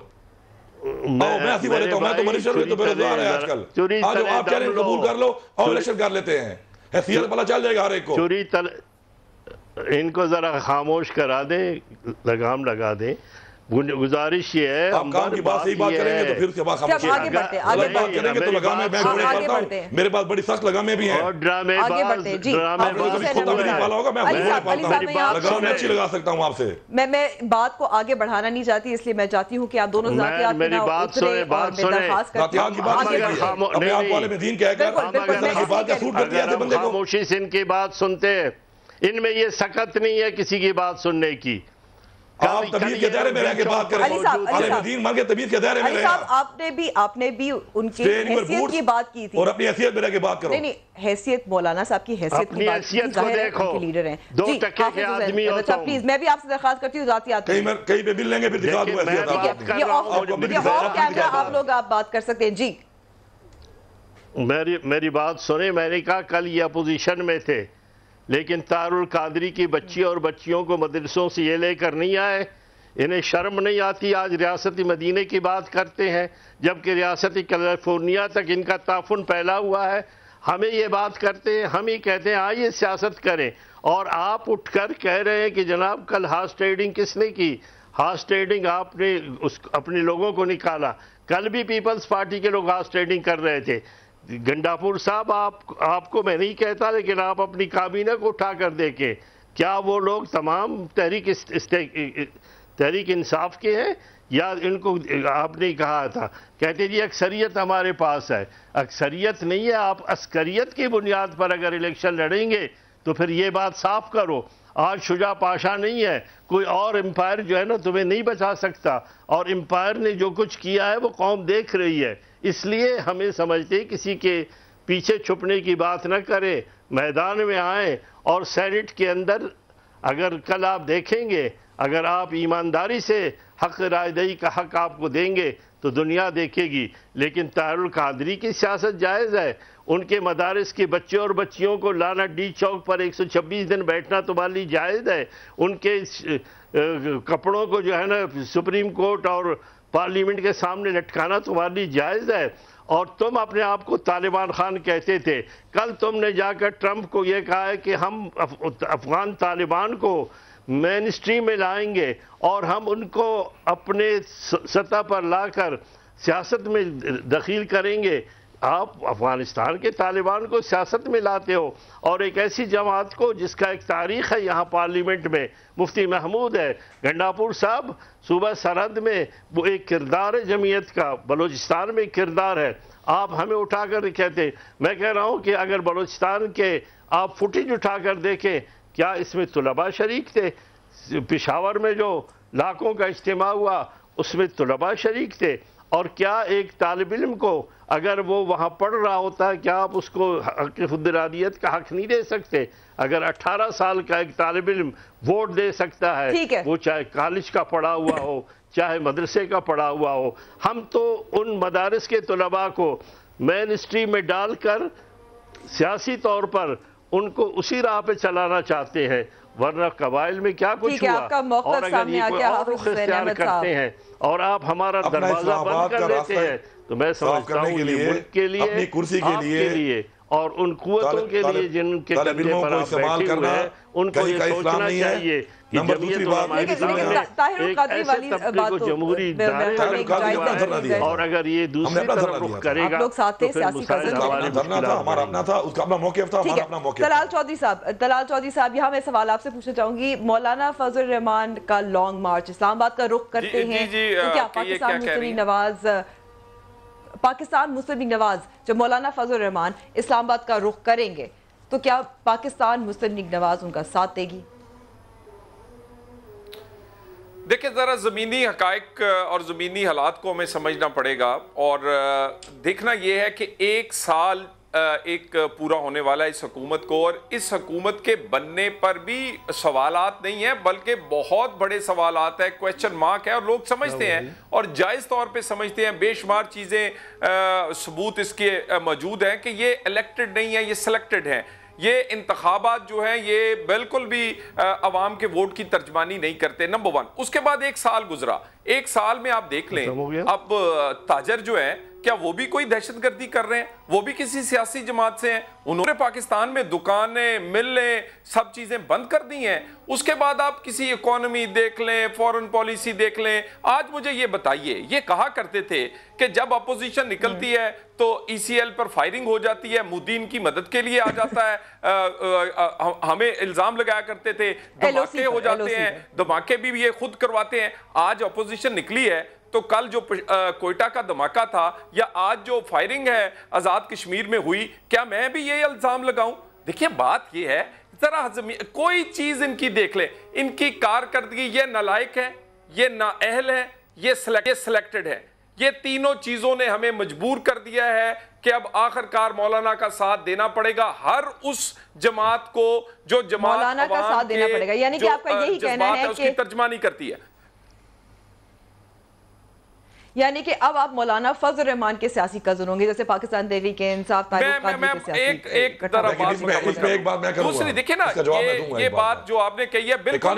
میں ایسی بات دیتا ہوں, میں تو منسٹر بھی تو بے روزگار ہے آج کل. آ جاؤ آپ چیلنج قبول کر لو اور الیکشن کر لیتے ہیں, حیثیت پتہ چل جائے گا ہر ایک کو. ان کو ذرا خاموش کرا دیں, لگام لگا دیں. گزارش یہ ہے, آپ کام کی بات صحیح بات کریں گے تو پھر اس کے بعد خاموشی آگے بڑھتے غلط بات کریں گے تو لگامیں میں جوڑے کرتا ہوں, میرے پاس بڑی سخت لگامیں بھی ہیں. اور ڈرامے باز آپ نے کبھی کھوتا بھی نہیں پالا ہوگا, میں جوڑے پالتا ہوں, لگام میں اچھی لگا سکتا ہوں آپ سے. میں بات کو آگے بڑھانا نہیں چاہتی, اس لیے میں چاہتی ہوں کہ آپ دونوں ذاتیات میری بات سنیں, بات سنیں. ذاتیات کی بات نہیں ہے, اپنے آپ والے میں دین کہہ کر کی بات کا سوٹ کرتی ہے ایسے بندے کو. خاموشی سے ان کی بات سنتے ہیں, ان میں یہ سکت نہیں ہے کسی کی بات سننے کی. آپ طبیعت کے دائرے میں رہ کے بات کریں, عالم دین مر کے طبیعت کے دائرے میں رہیں. آپ نے بھی ان کی حیثیت کی بات کی تھی, اور اپنی حیثیت میں رہ کے بات کرو. نہیں حیثیت مولانا صاحب کی حیثیت کی بات کی, ظاہر ہے ان کے لیڈر ہیں. 2 ٹکے کے آدمی ہوتا ہوں. پلیز میں بھی آپ سے درخواست کرتی ہوں ذاتیات کہیں پہ مل لیں گے پھر دکھا دوں حیثیت. یہ آف کیمرہ آپ لوگ آپ بات کر سکتے ہیں. جی میری بات سنیں, میں نے کہا کل یہ اپوزیشن میں تھے, لیکن طاہر القادری کی بچی اور بچیوں کو مدرسوں سے یہ لے کر نہیں آئے. انہیں شرم نہیں آتی, آج ریاستی مدینہ کی بات کرتے ہیں جبکہ ریاستی کیلیفورنیا تک ان کا تعفن پھیلا ہوا ہے. ہمیں یہ بات کرتے ہیں, ہم ہی کہتے ہیں آئیے سیاست کریں, اور آپ اٹھ کر کہہ رہے ہیں کہ جناب کل ہارس ٹریڈنگ کس نے کی. ہارس ٹریڈنگ آپ نے اپنے لوگوں کو نکالا. کل بھی پیپلز پارٹی کے لوگ ہارس ٹریڈنگ کر رہے تھے. گنڈاپور صاحب آپ کو میں نہیں کہتا, لیکن آپ اپنی کابینہ کو اٹھا کر دیکھیں, کیا وہ لوگ تمام تحریک انصاف کے ہیں, یا ان کو آپ نے کہا تھا, کہتے جی اکثریت ہمارے پاس ہے. اکثریت نہیں ہے, آپ عسکریت کی بنیاد پر اگر الیکشن لڑیں گے تو پھر یہ بات صاف کرو. آج شجاع پاشا نہیں ہے, کوئی اور امپائر جو ہے نا تمہیں نہیں بچا سکتا, اور امپائر نے جو کچھ کیا ہے وہ قوم دیکھ رہی ہے. اس لیے ہمیں سمجھتے کسی کے پیچھے چھپنے کی بات نہ کریں, میدان میں آئیں. اور سینٹ کے اندر اگر کل آپ دیکھیں گے, اگر آپ ایمانداری سے حق رائے دہی کا حق آپ کو دیں گے تو دنیا دیکھے گی. لیکن طاہر القادری کی سیاست جائز ہے, ان کے مدارس کے بچے اور بچیوں کو لانا ڈی چوک پر 126 دن بیٹھنا تمہارے لیے جائز ہے, ان کے کپڑوں کو جو ہے نا سپریم کورٹ اور پارلیمنٹ کے سامنے لٹکانا تمہارے لیے جائز ہے. اور تم اپنے آپ کو طالبان خان کہتے تھے, کل تم نے جا کر ٹرمپ کو یہ کہا ہے کہ ہم افغان طالبان کو مین اسٹریم میں لائیں گے اور ہم ان کو اپنے سطح پر لا کر سیاست میں دخیل کریں گے. آپ افغانستان کے طالبان کو سیاست میں لاتے ہو, اور ایک ایسی جماعت کو جس کا ایک تاریخ ہے یہاں پارلیمنٹ میں, مفتی محمود ہے, گنڈاپور صاحب صوبہ سرحد میں وہ ایک کردار ہے جمعیت کا, بلوچستان میں ایک کردار ہے. آپ ہمیں اٹھا کر کہتے, میں کہہ رہا ہوں کہ اگر بلوچستان کے آپ فوٹیج اٹھا کر دیکھیں, کیا اس میں طلباء شریک تھے؟ پشاور میں جو لاکھوں کا اجتماع ہوا اس میں طلباء شریک تھے. اور کیا ایک طالب علم کو اگر وہ وہاں پڑھ رہا ہوتا ہے, کیا آپ اس کو حق خودارادیت کا حق نہیں دے سکتے؟ اگر 18 سال کا ایک طالب علم ووٹ دے سکتا ہے, وہ چاہے کالج کا پڑھا ہوا ہو چاہے مدرسے کا پڑھا ہوا ہو. ہم تو ان مدارس کے طلباء کو مین اسٹریم میں ڈال کر سیاسی طور پر ان کو اسی راہ پہ چلانا چاہتے ہیں, ورنہ قبائل میں کیا کچھ ہوا. اور اگر یہ کوئی اور رخ اختیار کرتے ہیں اور آپ ہمارا دروازہ بند کر دیتے ہیں تو میں سمجھتا ہوں یہ ملک کے لیے, اپنی کرسی کے لیے اور ان قوتوں کے لیے جن کے کندھے پر آپ بیٹھے ہوئے ہیں ان کو یہ سوچنا چاہیے کہ جمعیت علماء اسلامی کو جمہوری دائرے, اور اگر یہ دوسری طرف رخ کرے گا تو پھر مسائل ہمارے ہمارا اپنا تھا, اس کا اپنا موقف تھا, ہمارا اپنا موقف تھا. طلال چودھری صاحب, یہاں میں سوال آپ سے پوچھنا چاہوں گی, مولانا فضل الرحمان کا لانگ مارچ اسلام آباد کا رخ کرتے ہیں, تو کیا پاکستان مسلم لیگ نواز جب مولانا فضل الرحمان اسلام آباد کا رخ کریں گے تو کیا پاکستان مسلم لیگ نواز ان کا ساتھ دے گی؟ دیکھیں ذرا زمینی حقائق اور زمینی حالات کو ہمیں سمجھنا پڑے گا، اور دیکھنا یہ ہے کہ 1 سال ایک پورا ہونے والا اس حکومت کو، اور اس حکومت کے بننے پر بھی سوالات نہیں ہیں بلکہ بہت بڑے سوالات ہیں، کویسچن مارک ہے، اور لوگ سمجھتے ہیں اور جائز طور پہ سمجھتے ہیں، بے شمار چیزیں ثبوت اس کے موجود ہیں کہ یہ الیکٹڈ نہیں ہے، یہ سلیکٹڈ ہیں۔ یہ انتخابات جو ہیں یہ بالکل بھی عوام کے ووٹ کی ترجمانی نہیں کرتے، نمبر 1۔ اس کے بعد 1 سال گزرا، 1 سال میں آپ دیکھ لیں اب تاجر جو ہیں کیا وہ بھی کوئی دہشت گردی کر رہے ہیں؟ وہ بھی کسی سیاسی جماعت سے ہیں؟ انہوں نے پاکستان میں دکانیں، ملیں، سب چیزیں بند کر دی ہیں۔ اس کے بعد آپ کسی اکانومی دیکھ لیں، فورن پالیسی دیکھ لیں۔ آج مجھے یہ بتائیے، یہ کہا کرتے تھے کہ جب اپوزیشن نکلتی ہے تو ای سی ایل پر فائرنگ ہو جاتی ہے، مودین کی مدد کے لیے آ جاتا ہے، ہمیں الزام لگایا کرتے تھے دھماکے ہو جاتے ہیں، دھماکے بھی یہ خود کرواتے ہیں۔ آج اپوزیشن نکلی ہے تو کل جو کوئٹہ کا دھماکہ تھا یا آج جو فائرنگ ہے آزاد کشمیر میں ہوئی، کیا میں بھی یہ الزام لگاؤں؟ دیکھیں بات یہ ہے، ذرا کوئی چیز ان کی دیکھ لیں، ان کی کارکردگی، یہ نالائق ہے، یہ نااہل ہے، یہ سلیکٹڈ ہے۔ یہ تینوں چیزوں نے ہمیں مجبور کر دیا ہے کہ اب آخرکار مولانا کا ساتھ دینا پڑے گا ہر اس جماعت کو جو جماعت مولانا کا ساتھ دینا پڑے گا، یعنی کہ آپ کا یہی کہنا ہے اس کی ترجمانی کرتی ہے، یعنی کہ اب آپ مولانا فضل الرحمان کے سیاسی کزن ہوں گے، جیسے پاکستان تحریک انصاف دوسری دیکھیں نا، یہ بات جو آپ نے کہی ہے بالکل،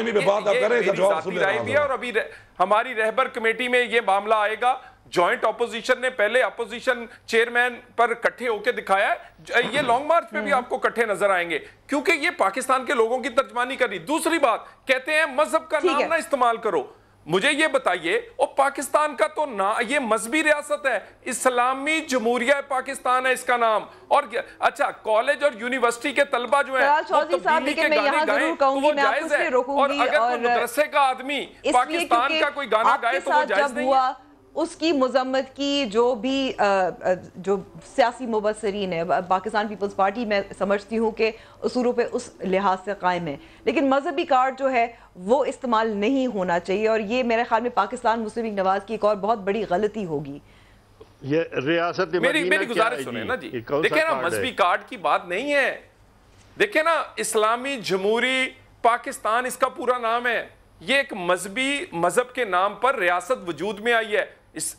اور ابھی ہماری رہبر کمیٹی میں یہ معاملہ آئے گا۔ جوائنٹ اپوزیشن نے پہلے اپوزیشن چیئرمین پر کٹھے ہو کے دکھایا ہے، یہ لانگ مارچ پہ بھی آپ کو کٹھے نظر آئیں گے کیونکہ یہ پاکستان کے لوگوں کی ترجمانی کر رہی۔ دوسری بات کہتے ہیں مذہب کا نام نہ استعمال کرو۔ مجھے یہ بتائیے، اور پاکستان کا تو یہ مذہبی ریاست ہے، اسلامی جمہوریہ پاکستان ہے اس کا نام، اور اچھا کالج اور یونیورسٹی کے طلبہ جو ہیں وہ تبدیلی کے گانے گائیں تو وہ جائز ہے، اور اگر کوئی مدرسے کا آدمی پاکستان کا کوئی گانا گائے تو وہ جائز نہیں ہے۔ اس کی مذمت کی جو بھی جو سیاسی مبصرین ہے، پاکستان پیپلز پارٹی میں سمجھتی ہوں کہ اصولوں پہ اس لحاظ سے قائم ہے، لیکن مذہبی کارڈ جو ہے وہ استعمال نہیں ہونا چاہیے، اور یہ میرے خیال میں پاکستان مسلم لیگ نواز کی ایک اور بہت بڑی غلطی ہوگی۔ یہ ریاست میری گزارش سنیں نا جی، دیکھیں نا مذہبی کارڈ کی بات نہیں ہے، دیکھیں نا اسلامی جمہوری پاکستان اس کا پورا نام ہے، یہ ایک مذہب کے نام پر ریاست وجود میں آئی ہے،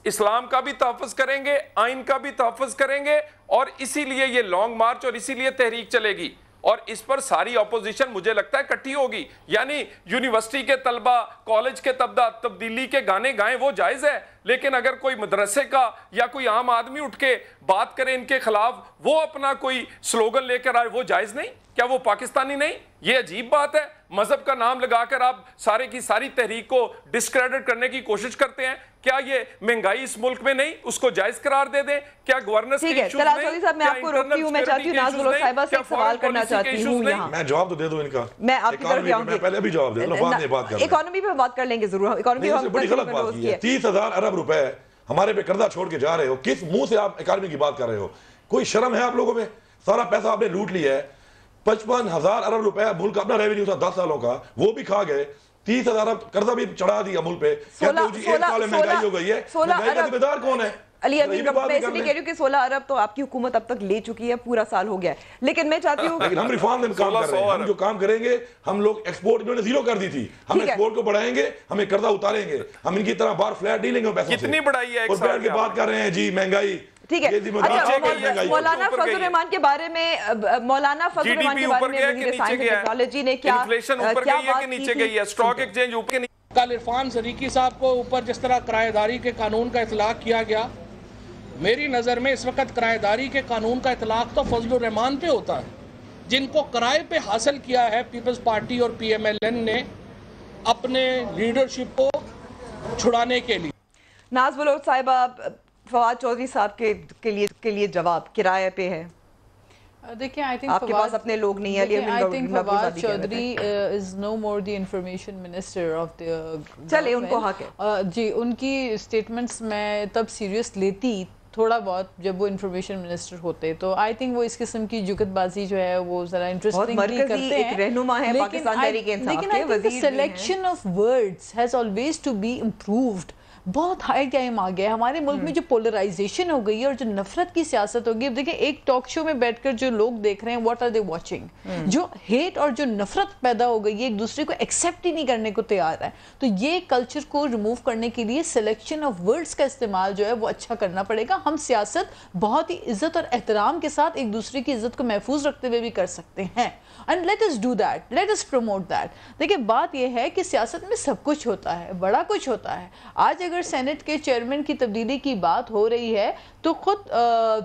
اسلام کا بھی تحفظ کریں گے، آئین کا بھی تحفظ کریں گے، اور اسی لیے یہ لانگ مارچ اور اسی لیے تحریک چلے گی، اور اس پر ساری اپوزیشن مجھے لگتا ہے کٹھی ہوگی۔ یعنی یونیورسٹی کے طلبہ، کالج کے طلبہ تبدیلی کے گانے گائیں وہ جائز ہے، لیکن اگر کوئی مدرسے کا یا کوئی عام آدمی اٹھ کے بات کرے ان کے خلاف، وہ اپنا کوئی سلوگن لے کر آئے، وہ جائز نہیں؟ کیا وہ پاکستانی نہیں؟ یہ عجیب بات ہے، مذہب کا نام لگا کر آپ سارے کی ساری تحریک کو ڈسکریڈٹ کرنے کی کوشش کرتے ہیں۔ کیا یہ مہنگائی اس ملک میں نہیں، اس کو جائز قرار دے دیں؟ کیا گورننس کے ایشوز نہیں؟ صاحب میں آپ کو روکتی ہوں، میں چاہتی ہوں ناز گلو صاحبہ سے ایک سوال کرنا چاہتی ہوں یہاں۔ میں جواب تو دے دوں ان کا، میں آپ کی طرف جاؤں گی، میں پہلے بھی جواب دے دوں، بعد میں بات کر لیں، اکانومی پہ بات کر لیں گے ضرور، اکانومی پہ بڑی غلط بات کی ہے۔ 30,000 ارب روپے ہمارے پہ قرضہ چھوڑ کے جا رہے ہو، کس منہ سے آپ اکانومی کی بات کر رہے ہو؟ کوئی شرم ہے آپ لوگوں میں؟ سارا پیسہ آپ نے لوٹ لیا ہے، 55,000 ارب روپے ملک اپنا ریونیو تھا 10 سالوں کا، وہ بھی کھا گئے، 30,000 ارب قرضہ بھی چڑھا دیا ملک پہ، کہتے ہو جی 1 سال میں مہنگائی ہو گئی ہے، مہنگائی کا ذمہ دار کون ہے؟ علی امین، میں اس لیے کہہ رہی ہوں کہ 16 ارب تو آپ کی حکومت اب تک لے چکی ہے، پورا سال ہو گیا ہے، لیکن میں چاہتی ہوں لیکن ہم ریفارم میں کام کر رہے ہیں، ہم جو کام کریں گے، ہم لوگ ایکسپورٹ انہوں نے زیرو کر دی تھی، ہم ایکسپورٹ کو بڑھائیں گے، ہمیں قرضہ اتاریں گے، ہم ان کی طرح بار فلیٹ نہیں لیں گے پیسوں سے، کتنی بڑھائی ہے اور بیٹھ کے بات کر رہے ہیں جی مہنگائی، ٹھیک ہے۔ اچھا مولانا فضل الرحمان کے بارے میں، مولانا فضل الرحمان کے بارے میں وزیر سائنس اینڈ ٹیکنالوجی نے کیا بات کی تھی؟ اسٹاک ایکسچینج اوپر کل عرفان صدیقی صاحب کو اوپر جس طرح کرایہ داری کے قانون کا اطلاق کیا گیا، میری نظر میں اس وقت کرایہ داری کے قانون کا اطلاق تو فضل الرحمان پہ ہوتا ہے، جن کو کرائے پہ حاصل کیا ہے پیپلز پارٹی اور پی ایم ایل این نے اپنے لیڈرشپ کو چھڑانے کے لیے۔ ناز بلوچ صاحبہ، فواد چودھری صاحب کے لیے جواب کرائے پہ ہے، دیکھیں آپ کے پاس اپنے لوگ نہیں ہیں، I think Fawad Chaudhry is no more the information minister of the چلے ان کو حق ہے جی، ان کی سٹیٹمنٹس میں تب سیریس لیتی تھوڑا بہت جب وہ انفارمیشن منسٹر ہوتے تو آئی تھنک وہ اس قسم کی جگت بازی جو ہے وہ ذرا انٹرسٹنگلی کرتے ہیں. رہنما ہے پاکستان تحریک انصاف کے وزیر. Selection of words has always to be improved. بہت ہائی ٹائم آ گیا ہمارے ملک میں جو پولرائزیشن ہو گئی ہے اور جو نفرت کی سیاست ہوگی. اب دیکھیں ایک ٹاک شو میں بیٹھ کر جو لوگ دیکھ رہے ہیں واٹ آر دے واچنگ, جو ہیٹ اور جو نفرت پیدا ہو گئی ہے ایک دوسرے کو ایکسیپٹ ہی نہیں کرنے کو تیار ہے. تو یہ کلچر کو ریموو کرنے کے لیے سلیکشن آف ورڈز کا استعمال جو ہے وہ اچھا کرنا پڑے گا. ہم سیاست بہت ہی عزت اور احترام کے ساتھ ایک دوسرے کی عزت کو محفوظ رکھتے ہوئے بھی کر سکتے ہیں. And let us do that, let us promote that. دیکھیں بات یہ ہے کہ سیاست میں سب کچھ ہوتا ہے, بڑا کچھ ہوتا ہے. آج اگر سینٹ کے چیئرمین کی تبدیلی کی بات ہو رہی ہے تو خود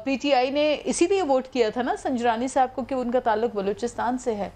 پی ٹی آئی نے اسی لیے ووٹ کیا تھا نا سنجرانی صاحب کو کہ ان کا تعلق بلوچستان سے ہے.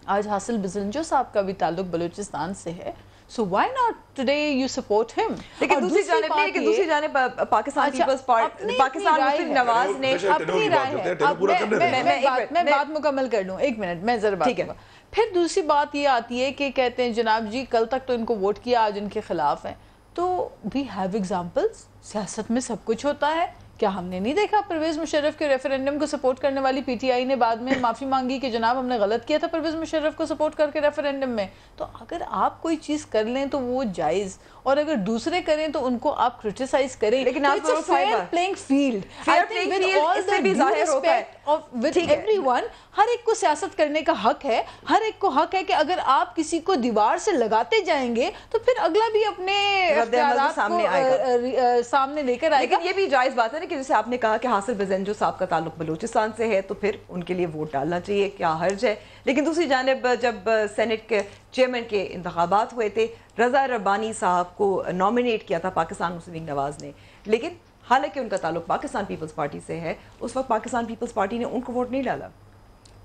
آج حاصل بزنجو صاحب کا بھی تعلق بلوچستان سے ہے. So why not today you support him? لیکن دوسری جانب پاکستان پیپلز پارٹی پاکستان مسلم نواز نے اپنی رائے ہے. میں بات مکمل کر لوں, ایک منٹ میں ذرا بات کروں. پھر دوسری بات یہ آتی ہے کہ کہتے ہیں جناب جی کل تک تو ان کو ووٹ کیا, آج ان کے خلاف ہیں. تو we have examples. سیاست میں سب کچھ ہوتا ہے. کیا ہم نے نہیں دیکھا پرویز مشرف کے ریفرینڈم کو سپورٹ کرنے والی پی ٹی آئی نے بعد میں معافی مانگی کہ جناب ہم نے غلط کیا تھا پرویز مشرف کو سپورٹ کر کے ریفرینڈم میں. تو اگر آپ کوئی چیز کر لیں تو وہ جائز, اور اگر دوسرے کریں تو ان کو آپ کرٹیسائز کریں. لیکن it's a fair playing field. Fair playing field اس سے بھی ظاہر ہوتا ہے with everyone. ہر ایک کو سیاست کرنے کا حق ہے. ہر ایک کو حق ہے کہ اگر آپ کسی کو دیوار سے لگاتے جائیں گے تو پھر اگلا بھی اپنے اختیارات کو سامنے لے کر آئے گا. لیکن یہ بھی جائز بات ہے نا کہ جیسے آپ نے کہا کہ حاصل بزنجو صاحب کا تعلق بلوچستان سے ہے تو پھر ان کے لیے ووٹ ڈالنا چاہیے, کیا حرج ہے. لیکن دوسری جانب جب سینٹ کے چیئرمین کے انتخابات ہوئے تھے, رضا ربانی صاحب کو نامنیٹ کیا تھا پاکستان مسلم لیگ نواز نے, لیکن حالانکہ ان کا تعلق پاکستان پیپلز پارٹی سے ہے, اس وقت پاکستان پیپلز پارٹی نے ان کو ووٹ نہیں ڈالا.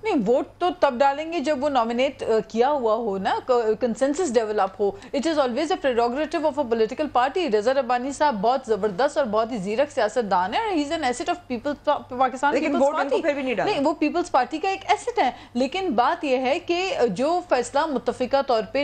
نہیں, ووٹ تو تب ڈالیں گے جب وہ نامنیٹ کیا ہوا ہو نا, کنسنسس ڈیولپ ہو. It is always a prerogative of a political party. Raza Rabbani sahib بہت زبردست اور بہت ہی زیرک سیاست دان ہے, اور he is an asset of Peoples Pakistan Peoples Party. نہیں, وہ پیپلز پارٹی کا ایک ایسٹ ہے. لیکن بات یہ ہے کہ جو فیصلہ متفقہ طور پہ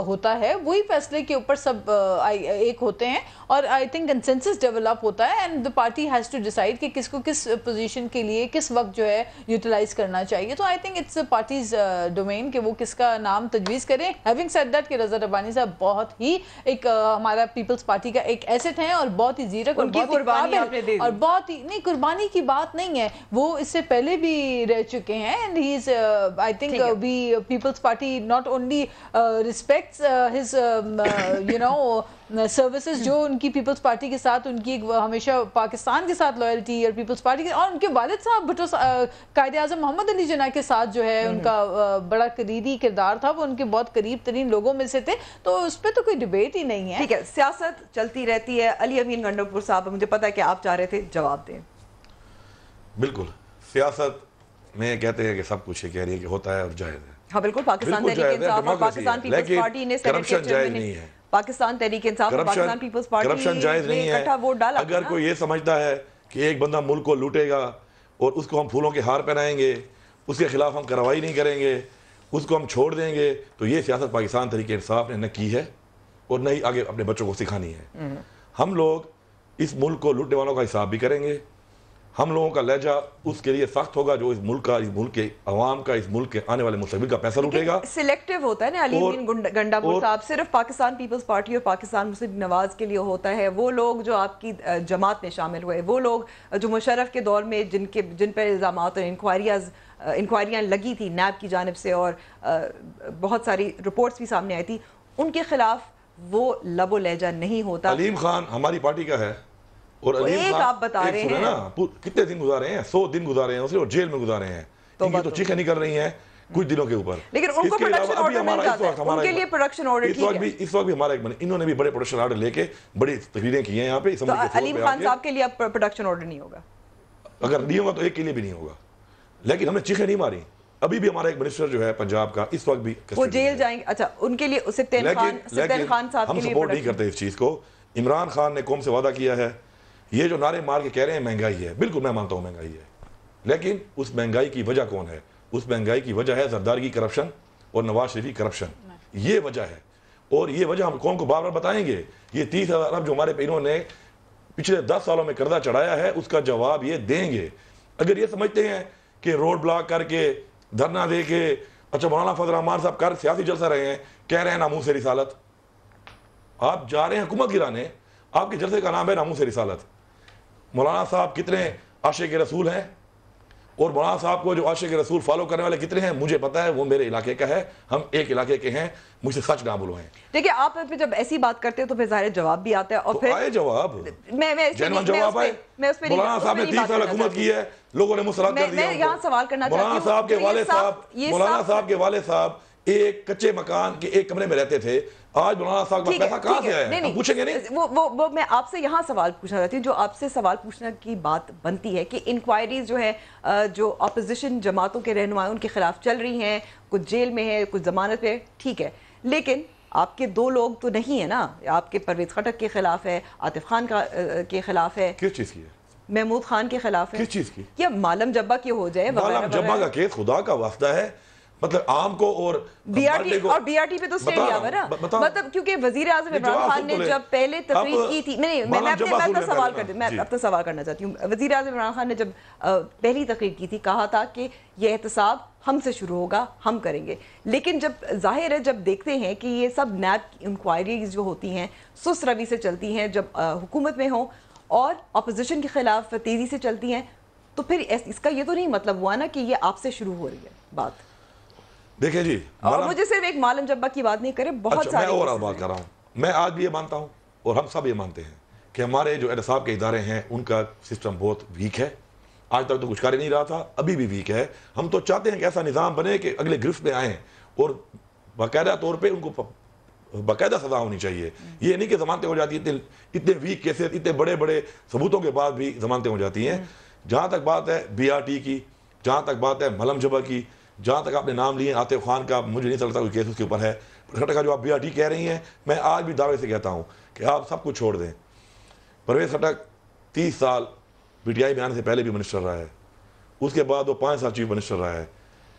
ہوتا ہے وہی فیصلے کے اوپر سب ایک ہوتے ہیں, اور آئی تھنک کنسنسس ڈیولپ ہوتا ہے. And the party has to decide کہ کس کو کس پوزیشن کے لیے کس وقت جو ہے یوٹیلائز کرنا چاہیے. تو I think it's party's domain کہ وہ کس کا نام تجویز کریں. ہیونگ سیڈ دیٹ کہ رضا ربانی صاحب بہت ہی ایک ہمارا پیپلز پارٹی کا ایک ایسٹ ہیں, اور بہت ہی زیرک اور بہت ہی قابل, اور بہت ہی نہیں, قربانی کی بات نہیں ہے, وہ اس سے پہلے بھی رہ چکے ہیں. And he is I think we Peoples Party not only respects his you know services جو ان کی پیپلز پارٹی کے ساتھ ان کی ہمیشہ پاکستان کے ساتھ لائلٹی, اور پیپلز پارٹی کے, اور ان کے والد صاحب بھٹو قائد اعظم محمد علی جناح کے ساتھ جو ہے ان کا بڑا قریبی کردار تھا, وہ ان کے بہت قریب ترین لوگوں میں سے تھے. تو اس پہ تو کوئی ڈیبیٹ ہی نہیں ہے. ٹھیک ہے, سیاست چلتی رہتی ہے. علی امین گنڈوپور صاحب, مجھے پتا ہے کہ آپ چاہ رہے تھے جواب دیں. بالکل, سیاست میں کہتے ہیں کہ سب کچھ یہ کہہ رہی ہے کہ ہوتا ہے اور جائز ہے. ہاں بالکل, پاکستان تحریک انصاف اور پاکستان پیپلز پارٹی نے کرپشن جائز نہیں ہے. پاکستان تحریک انصاف اور پاکستان پیپلز پارٹی کرپشن جائز نہیں ہے. اگر کوئی یہ سمجھتا ہے کہ ایک بندہ ملک کو لوٹے گا اور اس کو ہم پھولوں کے ہار پہنائیں گے, اس کے خلاف ہم کارروائی نہیں کریں گے, اس کو ہم چھوڑ دیں گے, تو یہ سیاست پاکستان تحریک انصاف نے نہ کی ہے اور نہ ہی آگے اپنے بچوں کو سکھانی ہے. ہم لوگ اس ملک کو لوٹنے والوں کا حساب بھی کریں گے. ہم لوگوں کا لہجہ اس کے لیے سخت ہوگا جو اس ملک کا, اس ملک کے عوام کا, اس ملک کے آنے والے مستقبل کا پیسہ لوٹے گا. سلیکٹیو ہوتا ہے نا علی امین گنڈاپور صاحب, صرف پاکستان پیپلز پارٹی اور پاکستان مسلم نواز کے لیے ہوتا ہے. وہ لوگ جو آپ کی جماعت میں شامل ہوئے, وہ لوگ جو مشرف کے دور میں جن پر الزامات اور انکوائریاں لگی تھی نیب کی جانب سے, اور بہت ساری رپورٹس بھی سامنے آئی تھی, ان کے خلاف وہ لب و لہجہ نہیں ہوتا. علیم خان ہماری پارٹی کا ہے, اور علیم آپ بتا رہے ہیں کتنے دن گزارے ہیں, 100 دن گزارے ہیں اسے, اور جیل میں گزارے ہیں. یہ تو چیخیں نہیں کر رہی ہیں کچھ دنوں کے اوپر. لیکن ان کو پروڈکشن آرڈر مل جاتا ہے, ان کے لیے پروڈکشن آرڈر ٹھیک ہے. اس وقت بھی ہمارا ایک انہوں نے بھی بڑے پروڈکشن آرڈر لے کے بڑی تقریریں کی ہیں یہاں پہ. تو علیم خان صاحب کے لیے اب پروڈکشن آرڈر نہیں ہوگا؟ اگر نہیں ہوگا تو ایک کے لیے بھی نہیں ہوگا. لیکن ہم نے چیخیں نہیں ماری. ابھی بھی ہمارا ایک منسٹر جو ہے پنجاب کا اس وقت بھی وہ جیل جائیں گے. اچھا, ان کے لیے سفتین خان صاحب کے لیے ہم سپورٹ نہیں کرتے اس چیز کو. عمران خان نے قوم سے وعدہ کیا ہے, یہ جو نعرے مار کے کہہ رہے ہیں مہنگائی ہے, بالکل میں مانتا ہوں مہنگائی ہے, لیکن اس مہنگائی کی وجہ کون ہے؟ اس مہنگائی کی وجہ ہے زرداری کی کرپشن اور نواز شریف کی کرپشن. یہ وجہ ہے, اور یہ وجہ ہم قوم کو بار بار بتائیں گے. یہ 30,000 ارب جو ہمارے پہ انہوں نے پچھلے 10 سالوں میں قرضہ چڑھایا ہے اس کا جواب یہ دیں گے. اگر یہ سمجھتے ہیں کہ روڈ بلاک کر کے دھرنا دے کے اچھا مولانا فضل الرحمان صاحب کر سیاسی جلسہ رہے ہیں, کہہ رہے ہیں ناموس رسالت, آپ جا رہے ہیں حکومت گرانے, آپ کے جلسے کا نام ہے ناموس رسالت. مولانا صاحب کتنے عاشق رسول ہیں اور مولانا صاحب کو جو عاشق رسول فالو کرنے والے کتنے ہیں مجھے پتا ہے, وہ میرے علاقے کا ہے, ہم ایک علاقے کے ہیں, مجھ سے سچ نہ بولو ہیں. دیکھیں آپ پھر جب ایسی بات کرتے ہیں تو پھر ظاہر جواب بھی آتا ہے, اور پھر آئے جواب, جنون جواب آئے. مولانا صاحب نے 30 سال حکومت کی ہے, لوگوں نے مسلط کر دیا. میں یہاں سوال کرنا چاہتی ہوں, مولانا صاحب کے والد صاحب ایک کچے مکان کے ایک کمرے میں رہتے تھے, آج مولانا صاحب کا پیسہ کہاں سے آیا ہے, ہم پوچھیں گے نہیں. وہ میں آپ سے یہاں سوال پوچھنا چاہتی ہوں, جو آپ سے سوال پوچھنے کی بات بنتی ہے کہ انکوائریز جو ہے جو اپوزیشن جماعتوں کے رہنمایوں کے خلاف چل رہی ہیں, کچھ جیل میں ہے, کچھ ضمانت پہ, ٹھیک ہے, لیکن آپ کے 2 لوگ تو نہیں ہیں نا, آپ کے پرویز خٹک کے خلاف ہے, عاطف خان کے خلاف ہے, کس چیز کی ہے, محمود خان کے خلاف ہے, کس چیز کی, یا مالم جبہ کی ہو جائے, مالم جبہ کا کیس خدا کا واسطہ ہے, مطلب عام کو اور بی آر ٹی پہ تو سٹے لیا ہوا نا, مطلب کیونکہ وزیر اعظم عمران خان نے جب پہلے تقریر کی تھی, میں اپنا سوال کرنا چاہتی ہوں, وزیر اعظم عمران خان نے جب پہلی تقریر کی تھی کہا تھا کہ یہ احتساب ہم سے شروع ہوگا, ہم کریں گے, لیکن جب ظاہر ہے جب دیکھتے ہیں کہ یہ سب نیب انکوائریز جو ہوتی ہیں سست روی سے چلتی ہیں, جب حکومت میں ہوں اور اپوزیشن کے خلاف تیزی سے چلتی ہیں, تو پھر اس کا یہ تو نہیں مطلب ہوا نا کہ یہ آپ سے شروع ہو رہی ہے بات. دیکھیں جی, اور مجھے صرف ایک مالم جبہ کی بات نہیں کرے, بہت ساری میں اور بات کر رہا ہوں. میں آج بھی یہ مانتا ہوں اور ہم سب یہ مانتے ہیں کہ ہمارے جو احتساب کے ادارے ہیں ان کا سسٹم بہت ویک ہے. آج تک تو کچھ کر ہی نہیں رہا تھا, ابھی بھی ویک ہے. ہم تو چاہتے ہیں کہ ایسا نظام بنے کہ اگلے گرفت میں آئیں اور باقاعدہ طور پہ ان کو باقاعدہ سزا ہونی چاہیے. یہ نہیں کہ ضمانتیں ہو جاتی ہیں, اتنے ویک کیسز, اتنے بڑے بڑے ثبوتوں کے بعد بھی ضمانتیں ہو جاتی ہیں. جہاں تک بات ہے بی آر ٹی کی, جہاں تک بات ہے ملم جبہ کی, جہاں تک آپ نے نام لیے عاطف خان کا, مجھے نہیں چلتا کوئی کیس اس کے اوپر ہے. خٹک کا جو آپ بی آر ٹی کہہ رہی ہیں, میں آج بھی دعوے سے کہتا ہوں کہ آپ سب کچھ چھوڑ دیں. پرویز خٹک 30 سال پی ٹی آئی میں آنے سے پہلے بھی منسٹر رہا ہے, اس کے بعد وہ 5 سال چیف منسٹر رہا ہے.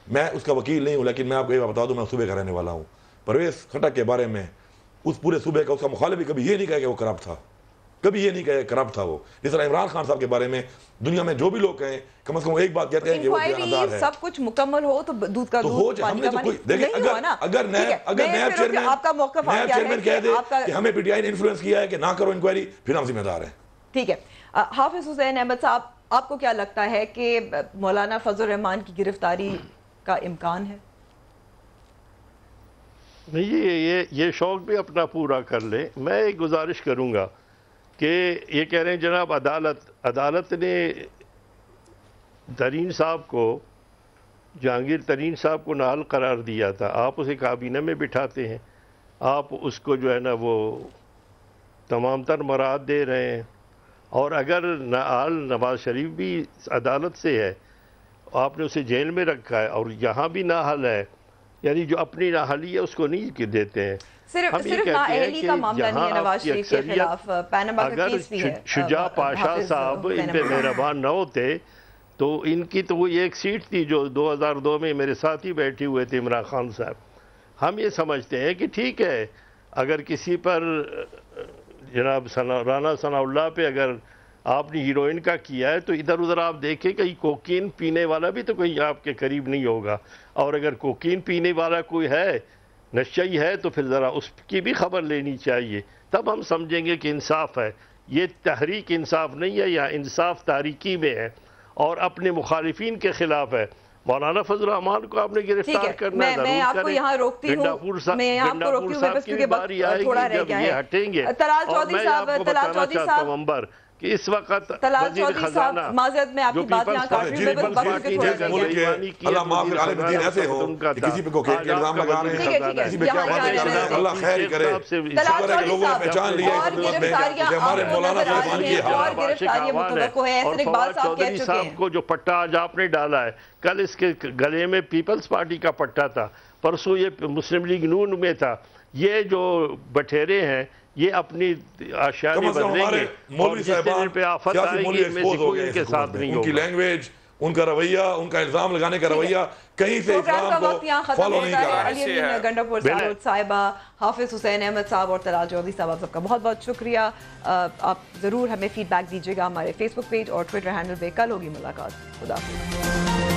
میں اس کا وکیل نہیں ہوں, لیکن میں آپ کو یہ بتا دوں, میں صوبے کا رہنے والا ہوں. پرویز خٹک کے بارے میں اس پورے صوبے کا اس کا مخالف بھی کبھی یہ نہیں کہا کہ وہ کرپٹ تھا, کبھی یہ نہیں کہا کرپٹ تھا وہ. جس طرح عمران خان صاحب کے بارے میں دنیا میں جو بھی لوگ کہیں کم از کم ایک بات کہتے ہیں کہ وہ دیانتدار ہے. سب کچھ مکمل ہو تو دودھ کا دودھ, پانی کا پانی. دیکھیں اگر نیب چیئرمین کہہ دے کہ ہمیں پی ٹی آئی نے انفلوئنس کیا ہے کہ نہ کرو انکوائری, پھر ہم ذمہ دار ہیں. ٹھیک ہے. حافظ حسین احمد صاحب, آپ کو کیا لگتا ہے کہ مولانا فضل الرحمان کی گرفتاری کا امکان ہے؟ نہیں, یہ شوق بھی اپنا پورا کر لیں. میں ایک گزارش کروں گا کہ یہ کہہ رہے ہیں جناب عدالت نے ترین صاحب کو, جہانگیر ترین صاحب کو نااہل قرار دیا تھا. آپ اسے کابینہ میں بٹھاتے ہیں, آپ اس کو جو ہے نا وہ تمام تر مراد دے رہے ہیں, اور اگر نااہل نواز شریف بھی عدالت سے ہے, آپ نے اسے جیل میں رکھا ہے, اور یہاں بھی نااہل ہے, یعنی جو اپنی نااہلی ہے اس کو نہیں دیتے ہیں. صرف نااہلی کا معاملہ نہیں ہے نواز شریف کے خلاف, پینما کا کیس بھی ہے. شجاع پاشا صاحب ان پہ مہربان نہ ہوتے تو ان کی تو وہ ایک سیٹ تھی جو 2002 میں میرے ساتھ ہی بیٹھے ہوئے تھے عمران خان صاحب. ہم یہ سمجھتے ہیں کہ ٹھیک ہے, اگر کسی پر جناب رانا ثناء اللہ پہ اگر آپ نے ہیروئن کا کیا ہے تو ادھر ادھر آپ دیکھیں کہیں کوکین پینے والا بھی تو کہیں آپ کے قریب نہیں ہوگا, اور اگر کوکین پینے والا کوئی ہے, نشئی ہے, تو پھر ذرا اس کی بھی خبر لینی چاہیے, تب ہم سمجھیں گے کہ انصاف ہے. یہ تحریک انصاف نہیں ہے, یا انصاف تاریکی میں ہے اور اپنے مخالفین کے خلاف ہے. مولانا فضل الرحمان کو آپ نے گرفتار کرنا ضرور کریں. میں آپ کو یہاں روکتی ہوں, میں آپ کو روکتی ہوں بس کیونکہ بات تھوڑا رہ گیا ہے. یہ ہٹیں گے, طلال چودھری صاحب نومبر کہ اس وقت طلال چودھری صاحب, معذرت میں آپ کی بات یہاں کاٹ رہی ہوں, اللہ معاف عالم دین ایسے ہو کہ کسی پہ کوکین کے الزام لگا رہے ہیں, کسی پہ کیا باتیں کر رہے ہیں, اللہ خیر کرے. شکر ہے کہ لوگوں نے پہچان لیا ہے حکومت میں کہ ہمارے مولانا صاحب کی اور گرفتاریاں متوقع ہیں. ایسے اقبال صاحب کہہ چکے ہیں کو جو پٹا آج آپ نے ڈالا ہے, کل اس کے گلے میں پیپلز پارٹی کا پٹا تھا, پرسوں یہ مسلم لیگ نون میں تھا. یہ جو بٹھیرے ہیں یہ اپنی آشیاء بدلیں گے, اور جس دن پہ آفت آئے گی ان میں سے کوئی ان کے ساتھ نہیں ہوگا. ان کی لینگویج, ان کا رویہ, ان کا الزام لگانے کا رویہ کہیں سے اسلام کو فالو نہیں کر رہا ہے. علی امین گنڈاپور صاحب, صاحبہ, حافظ حسین احمد صاحب اور طلال چودھری صاحب, آپ سب کا بہت بہت شکریہ. آپ ضرور ہمیں فیڈ بیک دیجیے گا ہمارے فیس بک پیج اور ٹویٹر ہینڈل پہ. کل ہوگی ملاقات. خدا حافظ.